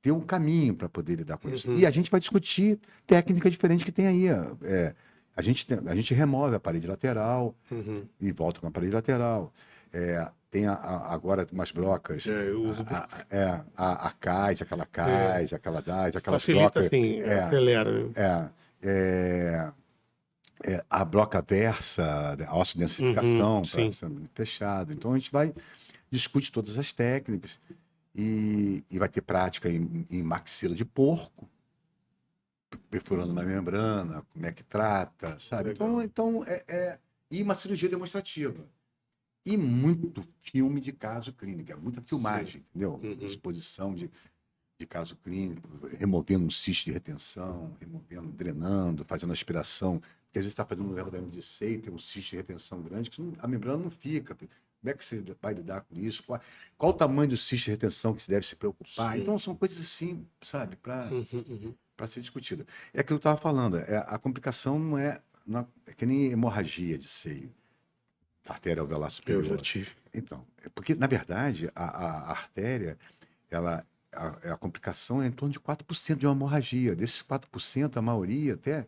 ter um caminho para poder lidar com isso. E a gente vai discutir técnica diferente que tem aí. A gente remove a parede lateral e volta com a parede lateral. Tem agora umas brocas, Eu uso. a CAIS, aquela DAIS, aquelas Facilita brocas. assim, acelera, né? É, é, a broca versa, a ossodensitificação, para Sim. fechado. Então a gente vai discute todas as técnicas e vai ter prática em maxila de porco, perfurando uma membrana, como é que trata, sabe? Legal. Então e uma cirurgia demonstrativa. E muito filme de caso clínico, muita filmagem, entendeu? Exposição de caso clínico, removendo um cisto de retenção, drenando, fazendo aspiração. Porque às vezes está fazendo um levantamento de seio, tem um cisto de retenção grande, que a membrana não fica. Como é que você vai lidar com isso? Qual o tamanho do cisto de retenção que se deve se preocupar? Sim. Então, são coisas assim, sabe, para ser discutida. É aquilo que eu estava falando, a complicação não é que nem hemorragia de seio, artéria alveolar Eu já superior. tive. Então, porque, na verdade, a artéria, a complicação é em torno de 4% de uma hemorragia. Desses 4%, a maioria até,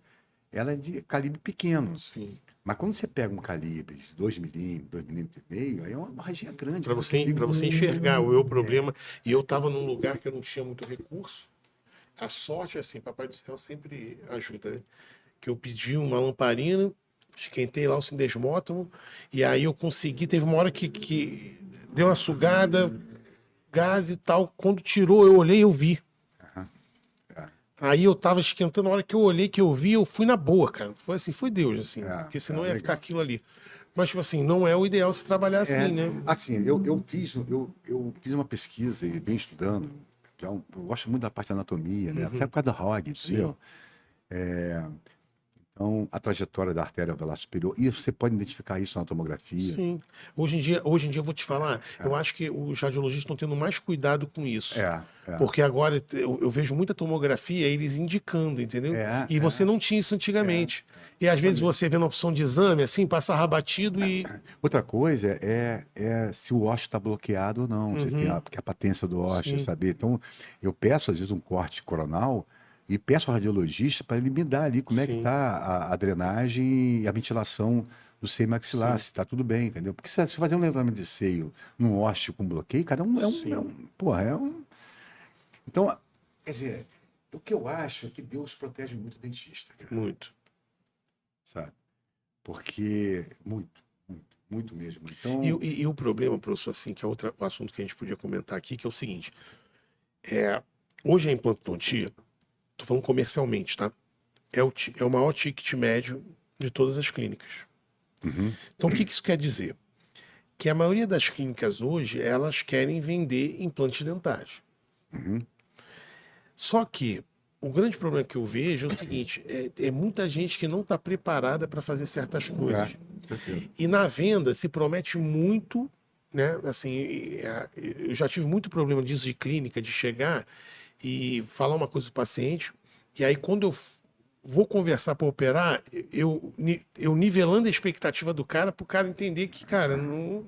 ela é de calibre pequeno. Sim. Mas quando você pega um calibre de 2 milímetros, 2 milímetros e meio, aí é uma hemorragia grande. Para Que você você, fica... para você enxergar o meu problema. E eu estava num lugar que eu não tinha muito recurso. A sorte, assim, Papai do Céu sempre ajuda, né? Que eu pedi uma lamparina, esquentei lá o Sindesmótomo, e aí eu consegui. Teve uma hora que deu uma sugada, gás e tal. Quando tirou, eu olhei e eu vi. Aí eu tava esquentando, a hora que eu olhei, que eu vi, eu fui na boa, cara. Foi assim, foi Deus, assim. Porque senão ia ficar legal. aquilo ali. Mas, tipo assim, não é o ideal se trabalhar assim, né? Assim, eu fiz uma pesquisa e venho estudando. Eu gosto muito da parte da anatomia, né? Até por causa do Hog, entendeu? Então, a trajetória da artéria alveolar superior, e você pode identificar isso na tomografia. Sim. Hoje em dia eu vou te falar, eu acho que os radiologistas estão tendo mais cuidado com isso. É. Porque agora eu vejo muita tomografia, eles indicando, entendeu? É, E você não tinha isso antigamente. E às vezes você vê na opção de exame, assim, passa rabatido e. Outra coisa é se o ósseo está bloqueado ou não. Você tem a patência do ósseo, Sim. saber. Então, eu peço, às vezes, um corte coronal e peço ao radiologista para ele me dar ali como é que Sim. está a drenagem e a ventilação do seio maxilar, Sim. se está tudo bem, entendeu? Porque se fazer um levantamento de seio num ósseo com bloqueio, cara, porra, é um... Então, quer dizer, o que eu acho é que Deus protege muito o dentista, cara, Muito. sabe? Porque, muito mesmo. Então, E o problema, professor, assim, que é outro assunto que a gente podia comentar aqui, que é o seguinte: hoje a implantodontia, tô falando comercialmente, tá? É o maior ticket médio de todas as clínicas. Então, o que isso quer dizer? Que a maioria das clínicas hoje, elas querem vender implantes dentários. Só que o grande problema que eu vejo é o seguinte: é muita gente que não está preparada para fazer certas coisas. certeza. E na venda se promete muito, né? Assim, eu já tive muito problema disso de clínica, de chegar e falar uma coisa do paciente, e aí quando eu vou conversar para operar, eu nivelando a expectativa do cara para o cara entender que, cara, não,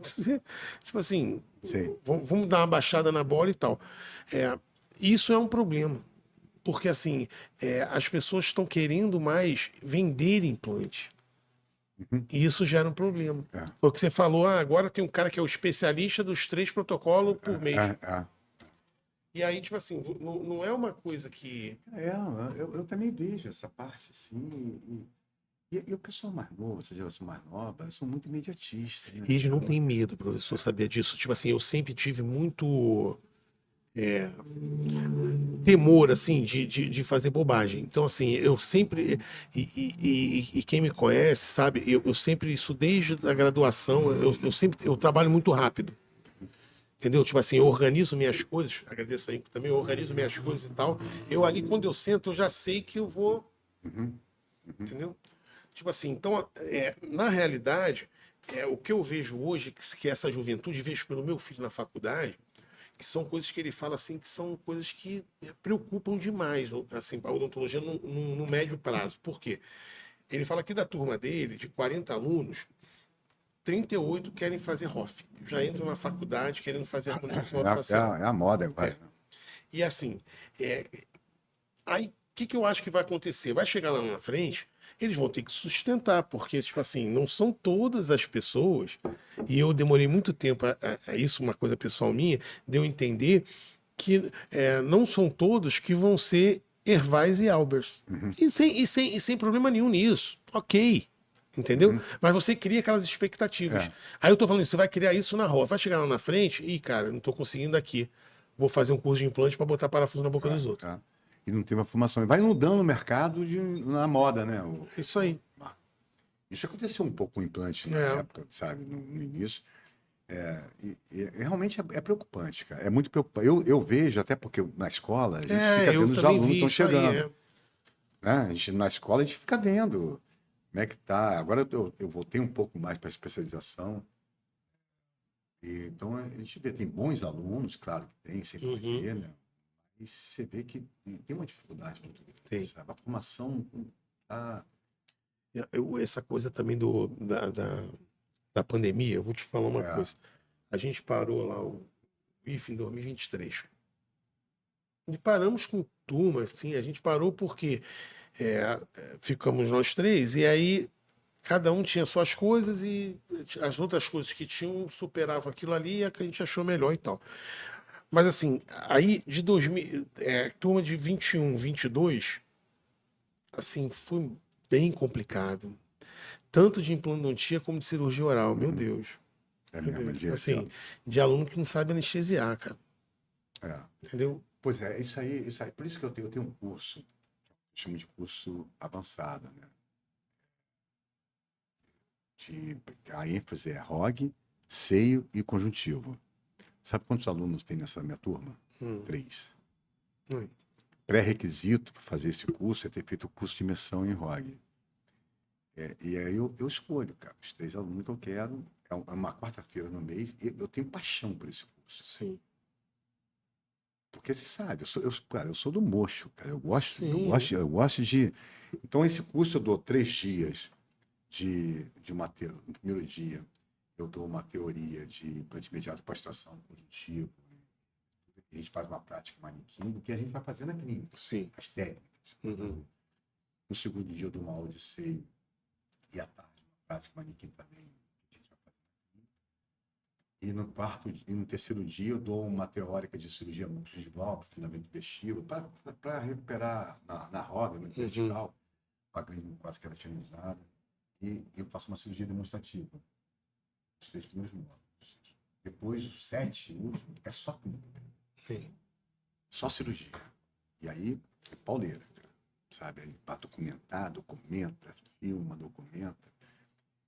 tipo assim, Sim. vamos dar uma baixada na bola e tal. Isso é um problema. Porque assim, as pessoas estão querendo mais vender implante. E isso gera um problema. Foi o que você falou, agora tem um cara que é o especialista dos 3 protocolos por mês. E aí, tipo assim, não é uma coisa que. Eu também vejo essa parte, assim, e o pessoal mais novo, essa geração mais nova, eles são muito imediatistas, né? E eles não têm medo, professor, sabia disso. Tipo assim, eu sempre tive muito temor, assim, de fazer bobagem. Então, assim, eu sempre. E quem me conhece, sabe, eu sempre, isso desde a graduação, eu sempre. Eu trabalho muito rápido. Entendeu? Tipo assim, eu organizo minhas coisas, agradeço aí também, eu organizo minhas coisas e tal. Eu ali, quando eu sento, eu já sei que eu vou. Entendeu? Tipo assim, então, na realidade, o que eu vejo hoje, que essa juventude, vejo pelo meu filho na faculdade, que são coisas que ele fala assim, que são coisas que preocupam demais, assim, a odontologia no médio prazo. Por quê? Ele fala que da turma dele, de 40 alunos, 38 querem fazer ROF. Já entram na faculdade querendo fazer harmonização orofacial. É a moda agora. E assim, aí o que eu acho que vai acontecer? Vai chegar lá na frente, eles vão ter que sustentar, porque, tipo assim, não são todas as pessoas, e eu demorei muito tempo, isso uma coisa pessoal minha, de eu entender que não são todos que vão ser Hervais e Albers. E sem problema nenhum nisso. Ok. Entendeu? Mas você cria aquelas expectativas. Aí eu tô falando isso, você vai criar isso na rua, vai chegar lá na frente, e cara, eu não tô conseguindo aqui. Vou fazer um curso de implante para botar parafuso na boca dos outros. E não tem uma formação. Vai mudando o mercado na moda, né? É isso aí. Isso aconteceu um pouco com o implante na época, sabe? No início. Realmente é preocupante, cara. É muito preocupante. Eu vejo, até porque na escola, a gente fica Eu vendo os também alunos vi estão isso aí. chegando. Né? Na escola, a gente fica vendo como é que tá. Agora eu voltei um pouco mais para a especialização. Então, a gente vê, tem bons alunos, claro que tem, sempre vai ter, né? E você vê que tem uma dificuldade muito grande, sabe? A formação Essa coisa também da pandemia, eu vou te falar uma coisa. A gente parou lá o IF em 2023. E paramos com turma, assim, a gente parou porque ficamos nós 3, e aí cada um tinha suas coisas e as outras coisas que tinham superavam aquilo ali e a que a gente achou melhor e tal. Mas assim, aí de 2000, turma de 21, 22, assim, foi bem complicado. Tanto de implantodontia como de cirurgia oral, meu Deus. é Meu mesmo. Deus. Assim, de aluno que não sabe anestesiar, cara. Entendeu? Pois é, isso aí. Por isso que eu tenho um curso, eu chamo de curso avançado, né? A ênfase é ROG, seio e conjuntivo. Sabe quantos alunos tem nessa minha turma? 3. Pré-requisito para fazer esse curso é ter feito o curso de imersão em ROG. E aí eu escolho, cara, os 3 alunos que eu quero. É uma quarta-feira no mês. E eu tenho paixão por esse curso. Sim. Porque você sabe, cara, eu sou do mocho, cara. Eu gosto, eu Sim. gosto, eu gosto de. Então, esse curso eu dou 3 dias no primeiro dia, eu dou uma teoria de implante imediato pós-tração conjuntivo. A gente faz uma prática manequim, do que a gente vai fazer na clínica, Sim. as técnicas. Uhum. No segundo dia, eu dou uma aula de seio e à tarde, uma prática manequim também, que a gente vai fazer na clínica. E no terceiro dia, eu dou uma teórica de cirurgia multigingival, aprofundamento do vestíbulo, para recuperar na roda, no vertical, para ganhar quase queratinizada. E eu faço uma cirurgia demonstrativa, os 3 primeiros módulos. Depois, os 7 últimos, é só clínica. Sim. Só cirurgia. E aí, é pauleira, cara, sabe? Aí, para documentar, documenta, filma, documenta.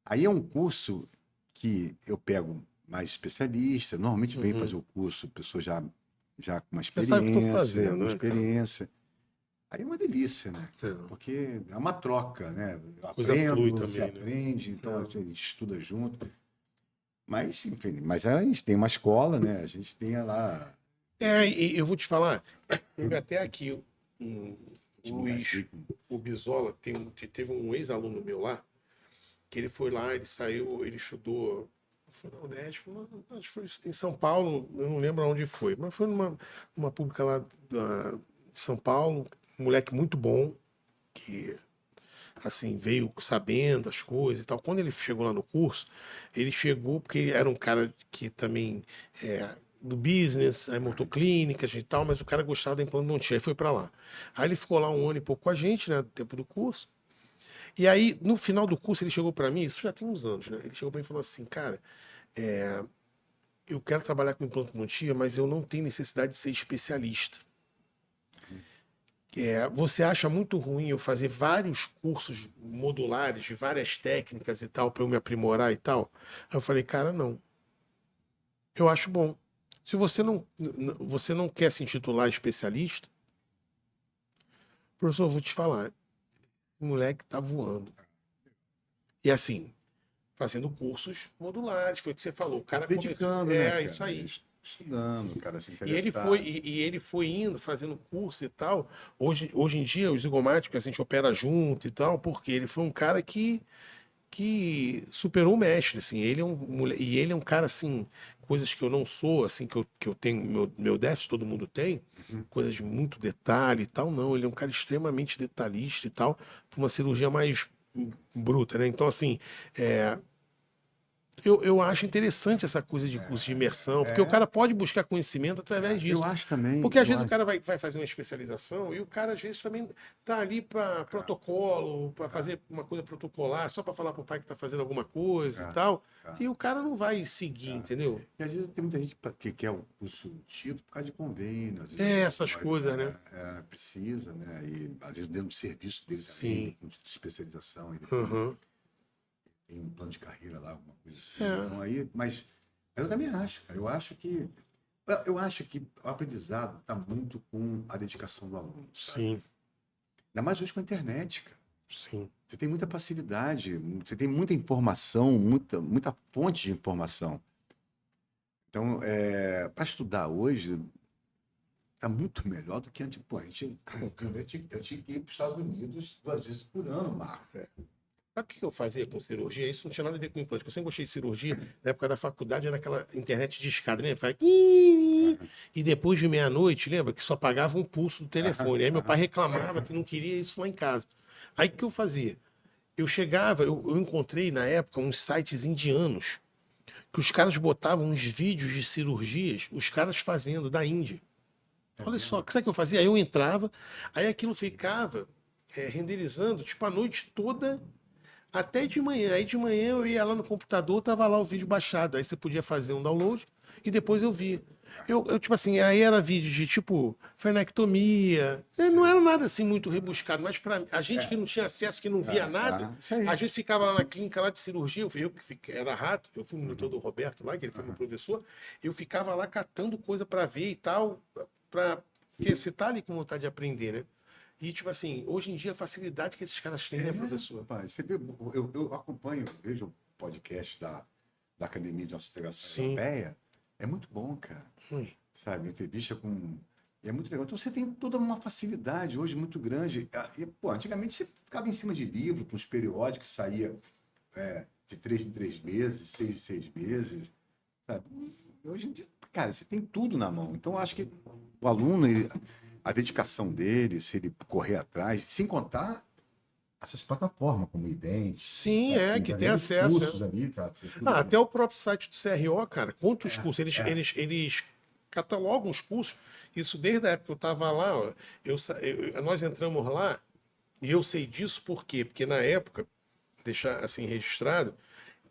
Aí é um curso que eu pego mais especialista, normalmente vem fazer o curso, pessoa já com uma Você sabe o que eu tô experiência, fazendo, uma né, cara? experiência. Aí é uma delícia, né? É. Porque é uma troca, né? Eu Coisa flui aprendo, você também, né? aprende, então É. a gente estuda junto. Mas, enfim, mas a gente tem uma escola, né? A gente tem lá E eu vou te falar, teve até aqui o Luiz, o Bisola, teve um ex-aluno meu lá, que ele foi lá, ele saiu, ele estudou, foi na Unesp, acho que foi em São Paulo, eu não lembro onde foi, mas foi numa pública lá de São Paulo, um moleque muito bom, que assim, veio sabendo as coisas e tal. Quando ele chegou lá no curso, ele chegou porque ele era um cara que também do business, aí montou clínicas e tal, mas o cara gostava da implantodontia, aí foi para lá. Aí ele ficou lá um ano e pouco com a gente, né, no tempo do curso. E aí, no final do curso, ele chegou para mim, isso já tem uns anos, né? Ele chegou para mim e falou assim, cara, eu quero trabalhar com implantodontia, mas eu não tenho necessidade de ser especialista. Você acha muito ruim eu fazer vários cursos modulares de várias técnicas e tal para eu me aprimorar e tal? Aí eu falei, cara, não. Eu acho bom. Se você não quer se intitular especialista, professor, eu vou te falar, o moleque tá voando. E assim, fazendo cursos modulares, foi o que você falou. O cara começou. dedicando, né, cara? Isso aí. Estudando, cara, se E ele interessar. foi, e ele foi indo, fazendo curso e tal. Hoje em dia, os zigomáticos, a gente opera junto e tal, porque ele foi um cara que superou o mestre, assim, ele é um e ele é um cara, assim, coisas que eu não sou, assim, que eu tenho, meu déficit todo mundo tem, coisas de muito detalhe e tal, não, ele é um cara extremamente detalhista e tal, para uma cirurgia mais bruta, né, então, assim, eu acho interessante essa coisa de curso de imersão, porque o cara pode buscar conhecimento através disso. Eu acho também, Porque às eu vezes o acho. cara vai fazer uma especialização e o cara às vezes também tá ali para protocolo, para fazer uma coisa protocolar, só para falar pro pai que tá fazendo alguma coisa e tal. E o cara não vai seguir, entendeu? E às vezes tem muita gente que quer o curso título por causa de convênio, às vezes Essas coisas, né? precisa, né? E às vezes dentro do serviço dele também, Sim. com especialização, ele Uhum. tem um plano de carreira lá, alguma coisa assim. É. Então aí, mas eu também acho, cara. Eu acho que o aprendizado está muito com a dedicação do aluno, sabe? Sim, Ainda mais hoje com a internet, cara. sim. Você tem muita facilidade, você tem muita informação, muita fonte de informação. Então, para estudar hoje, está muito melhor do que antes. Pô, eu tinha que ir para os Estados Unidos 2 vezes por ano, Marco. Sabe o que eu fazia com cirurgia? Isso não tinha nada a ver com implante. Eu sempre gostei de cirurgia. Na época da faculdade era aquela internet de escada, né? Faz... E depois de meia-noite, lembra? Que só pagava um pulso do telefone. Aí meu pai reclamava que não queria isso lá em casa. Aí o que eu fazia? Eu chegava, eu encontrei na época uns sites indianos que os caras botavam uns vídeos de cirurgias, os caras fazendo da Índia. Olha só, sabe o que eu fazia? Aí eu entrava, aí aquilo ficava renderizando, tipo, a noite toda até de manhã. Aí de manhã eu ia lá no computador, tava lá o vídeo baixado. Aí você podia fazer um download e depois eu via. Tipo assim, aí era vídeo de tipo frenectomia. Não era nada assim muito rebuscado, mas para a gente que não tinha acesso, que não via nada, Isso aí. às vezes ficava lá na clínica lá de cirurgia, eu que era rato, eu fui monitor do Roberto lá, que ele foi meu professor, eu ficava lá catando coisa para ver e tal, para porque você tá ali com vontade de aprender, né? E, tipo assim, hoje em dia a facilidade que esses caras têm, né, professor? Rapaz, você vê, eu acompanho, vejo o podcast da Academia de Integração Sim. Europeia. É muito bom, cara. Sabe? Entrevista com. É muito legal. Então você tem toda uma facilidade hoje muito grande. E, pô, antigamente você ficava em cima de livro, com os periódicos que saía de 3 em 3 meses, 6 em 6 meses. Sabe? Hoje em dia, cara, você tem tudo na mão. Então, eu acho que o aluno, a dedicação dele, se ele correr atrás, sem contar essas plataformas como o Idente. Sim, sabe? que Já tem vem os acesso. cursos ali, tá? Até o próprio site do CRO, cara, quantos cursos? Eles catalogam os cursos. Isso desde a época que eu estava lá, ó, nós entramos lá, e eu sei disso por quê? Porque na época, deixar assim registrado,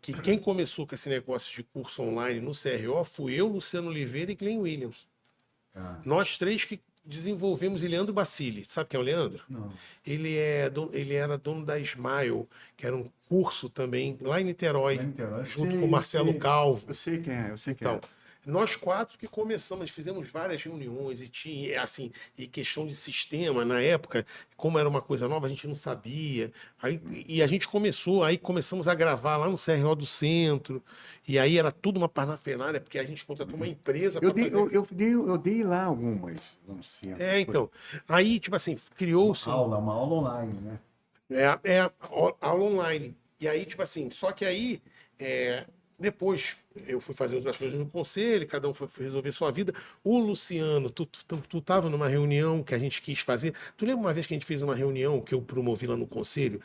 que quem começou com esse negócio de curso online no CRO fui eu, Luciano Oliveira e Glenn Williams. Nós três que desenvolvemos, e Leandro Bacilli. Sabe quem é o Leandro? Não. Ele era dono da Smile, que era um curso também lá em Niterói, junto com o Marcelo Calvo. Eu sei quem é, eu sei quem Então, é. nós quatro que começamos, fizemos várias reuniões e tinha, assim, e questão de sistema, na época, como era uma coisa nova, a gente não sabia. E a gente começamos a gravar lá no CRO do Centro, e aí era tudo uma parnafernália, porque a gente contratou uma empresa para fazer. Eu dei lá algumas no centro. Então, aí, tipo assim, criou-se... Uma aula online, né? Aula online. E aí, tipo assim, só que aí, depois eu fui fazer outras coisas no conselho, cada um foi resolver sua vida. O Luciano, tu tava numa reunião que a gente quis fazer. Tu lembra uma vez que a gente fez uma reunião que eu promovi lá no conselho,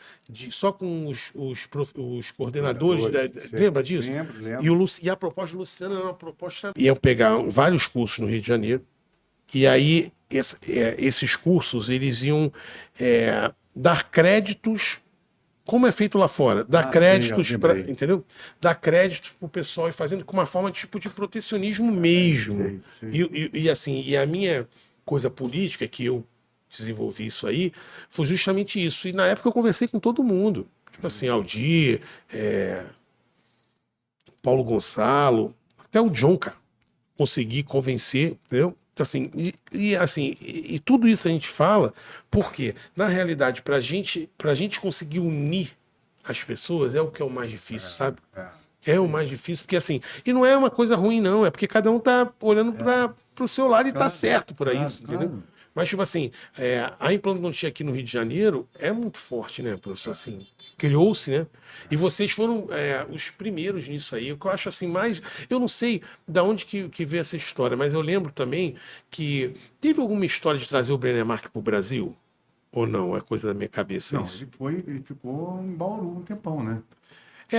só com os coordenadores? Lembra disso? Lembro. E a proposta do Luciano era uma proposta... Iam pegar vários cursos no Rio de Janeiro, e aí esses cursos, eles iam dar créditos, como é feito lá fora, dar créditos para, entendeu? Dar créditos para o pessoal e fazendo com uma forma tipo de protecionismo mesmo. E assim, e a minha coisa política que eu desenvolvi isso aí foi justamente isso. E na época eu conversei com todo mundo, tipo assim, Aldir, Paulo Gonçalo, até o John, cara, consegui convencer, entendeu? Assim, e tudo isso a gente fala porque, na realidade, para a gente conseguir unir as pessoas é o que é o mais difícil, sabe? É o mais difícil, porque assim, e não é uma coisa ruim, não, é porque cada um tá olhando para o seu lado e tá certo por isso, entendeu? Mas, tipo assim, a implantodontia aqui no Rio de Janeiro é muito forte, né, professor? Assim, criou-se, né? E vocês foram os primeiros nisso aí. O que eu acho assim mais... Eu não sei de onde que veio essa história, mas eu lembro também que teve alguma história de trazer o Brenner Mark para o Brasil? Ou não? É coisa da minha cabeça Não, isso? ele ficou em Bauru um tempão, né?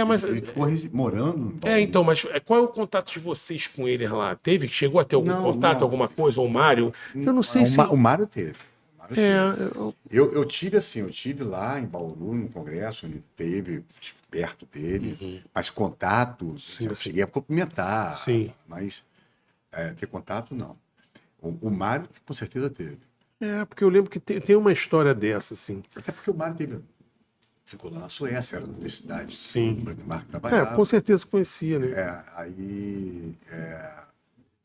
Mas... Ele ficou morando em Bauru. Então, mas qual é o contato de vocês com ele lá? Chegou a ter algum contato, alguma coisa? Ou o Mário? Eu não sei se... O Mário teve. Eu tive lá em Bauru, no congresso, onde teve, perto dele, mas contato, eu cheguei a cumprimentar, mas ter contato, não. O Mário, com certeza, teve. Porque eu lembro que tem uma história dessa, assim. Até porque o Mário ficou lá na Suécia, era da universidade. Sim. O Brandemar trabalhava. Com certeza conhecia, né? E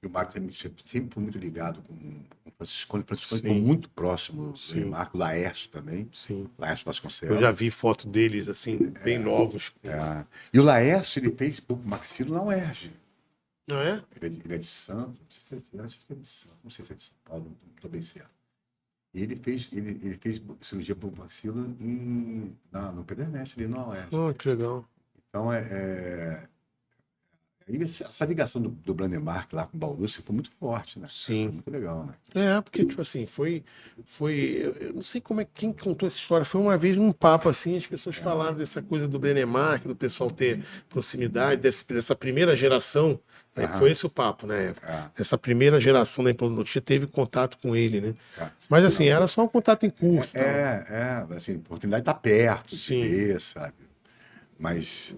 o Mário sempre foi muito ligado com o Francisco. O Francisco ficou muito próximo do Marco, Laércio também. Sim. Laércio Vasconcelos. Eu já vi foto deles, assim, bem novos. E o Laércio, ele fez maxilo na UERJ. Não é? Ele é de Santos, não sei se é de São Paulo, não estou bem certo. E ele fez cirurgia por maxilo no Pedernest, ali na UERJ. Que legal. Então, essa ligação do Brandemark lá com o Bauru foi muito forte, né? Sim. Foi muito legal, né? Porque, tipo assim, eu não sei quem contou essa história. Foi uma vez num papo, assim, as pessoas falaram dessa coisa do Brandemark, do pessoal ter proximidade, dessa primeira geração, né? Foi esse o papo, né? Essa primeira geração da implantodontia teve contato com ele, né? Mas, assim, era só um contato em curso. Assim, a oportunidade de estar perto, de ver, sabe? Mas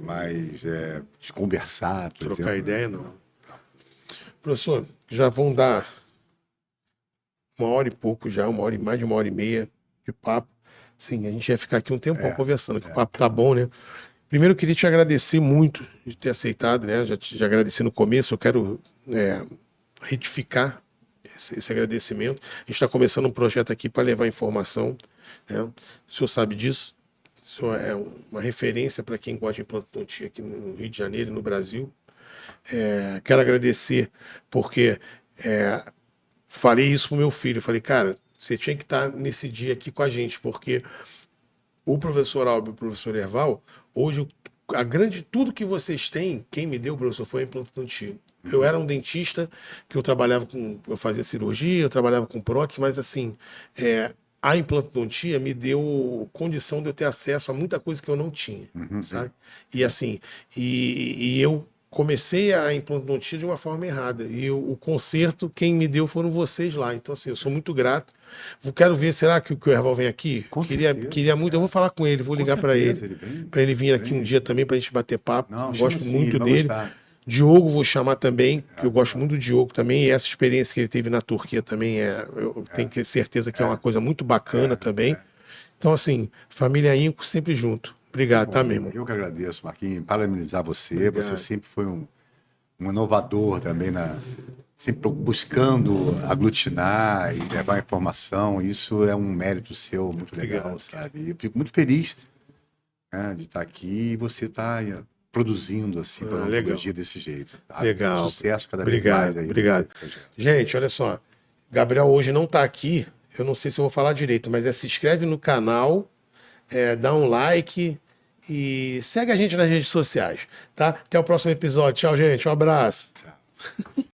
de conversar, por Trocar exemplo. ideia, não. Professor, já vão dar 1h e pouco já, mais de 1h30 de papo. Sim, a gente ia ficar aqui um tempo conversando, que o papo tá bom, né? Primeiro, eu queria te agradecer muito de ter aceitado, né? Já te agradeci no começo, eu quero retificar esse agradecimento. A gente está começando um projeto aqui para levar informação. né? O senhor sabe disso. O senhor é uma referência para quem gosta de implantodontia aqui no Rio de Janeiro e no Brasil. Quero agradecer porque falei isso pro meu filho. Falei, cara, você tinha que estar nesse dia aqui com a gente, porque o professor Alba e o professor Erval, hoje, tudo que vocês têm, quem me deu, professor, foi a implantodontia. Eu era um dentista que eu fazia cirurgia, eu trabalhava com prótese, mas assim, a implantodontia me deu condição de eu ter acesso a muita coisa que eu não tinha, sabe? E assim, e eu comecei a implantodontia de uma forma errada. E o conserto, quem me deu foram vocês lá. Então, assim, eu sou muito grato. Quero ver, será que o Erval vem aqui? Queria muito, eu vou falar com ele, vou ligar para ele vir aqui um dia também para a gente bater papo. Não, Gosto sim, muito ele vai dele. gostar. Diogo vou chamar também, que eu gosto muito do Diogo também, e essa experiência que ele teve na Turquia também, eu tenho certeza que é uma coisa muito bacana também. Então, assim, família Inco sempre junto. Obrigado, tá, meu irmão? Eu que agradeço, Marquinhos, parabenizar você. Você sempre foi um inovador também, sempre buscando aglutinar e levar informação. Isso é um mérito seu muito legal, Obrigado, sabe? E eu fico muito feliz, né, de estar aqui e você estar produzindo assim, para uma odontologia desse jeito. Tá? Legal. Sucesso cada vez mais aí. Obrigado. Gente, olha só. Gabriel hoje não está aqui. Eu não sei se eu vou falar direito, mas se inscreve no canal, dá um like e segue a gente nas redes sociais, tá? Até o próximo episódio. Tchau, gente. Um abraço. Tchau.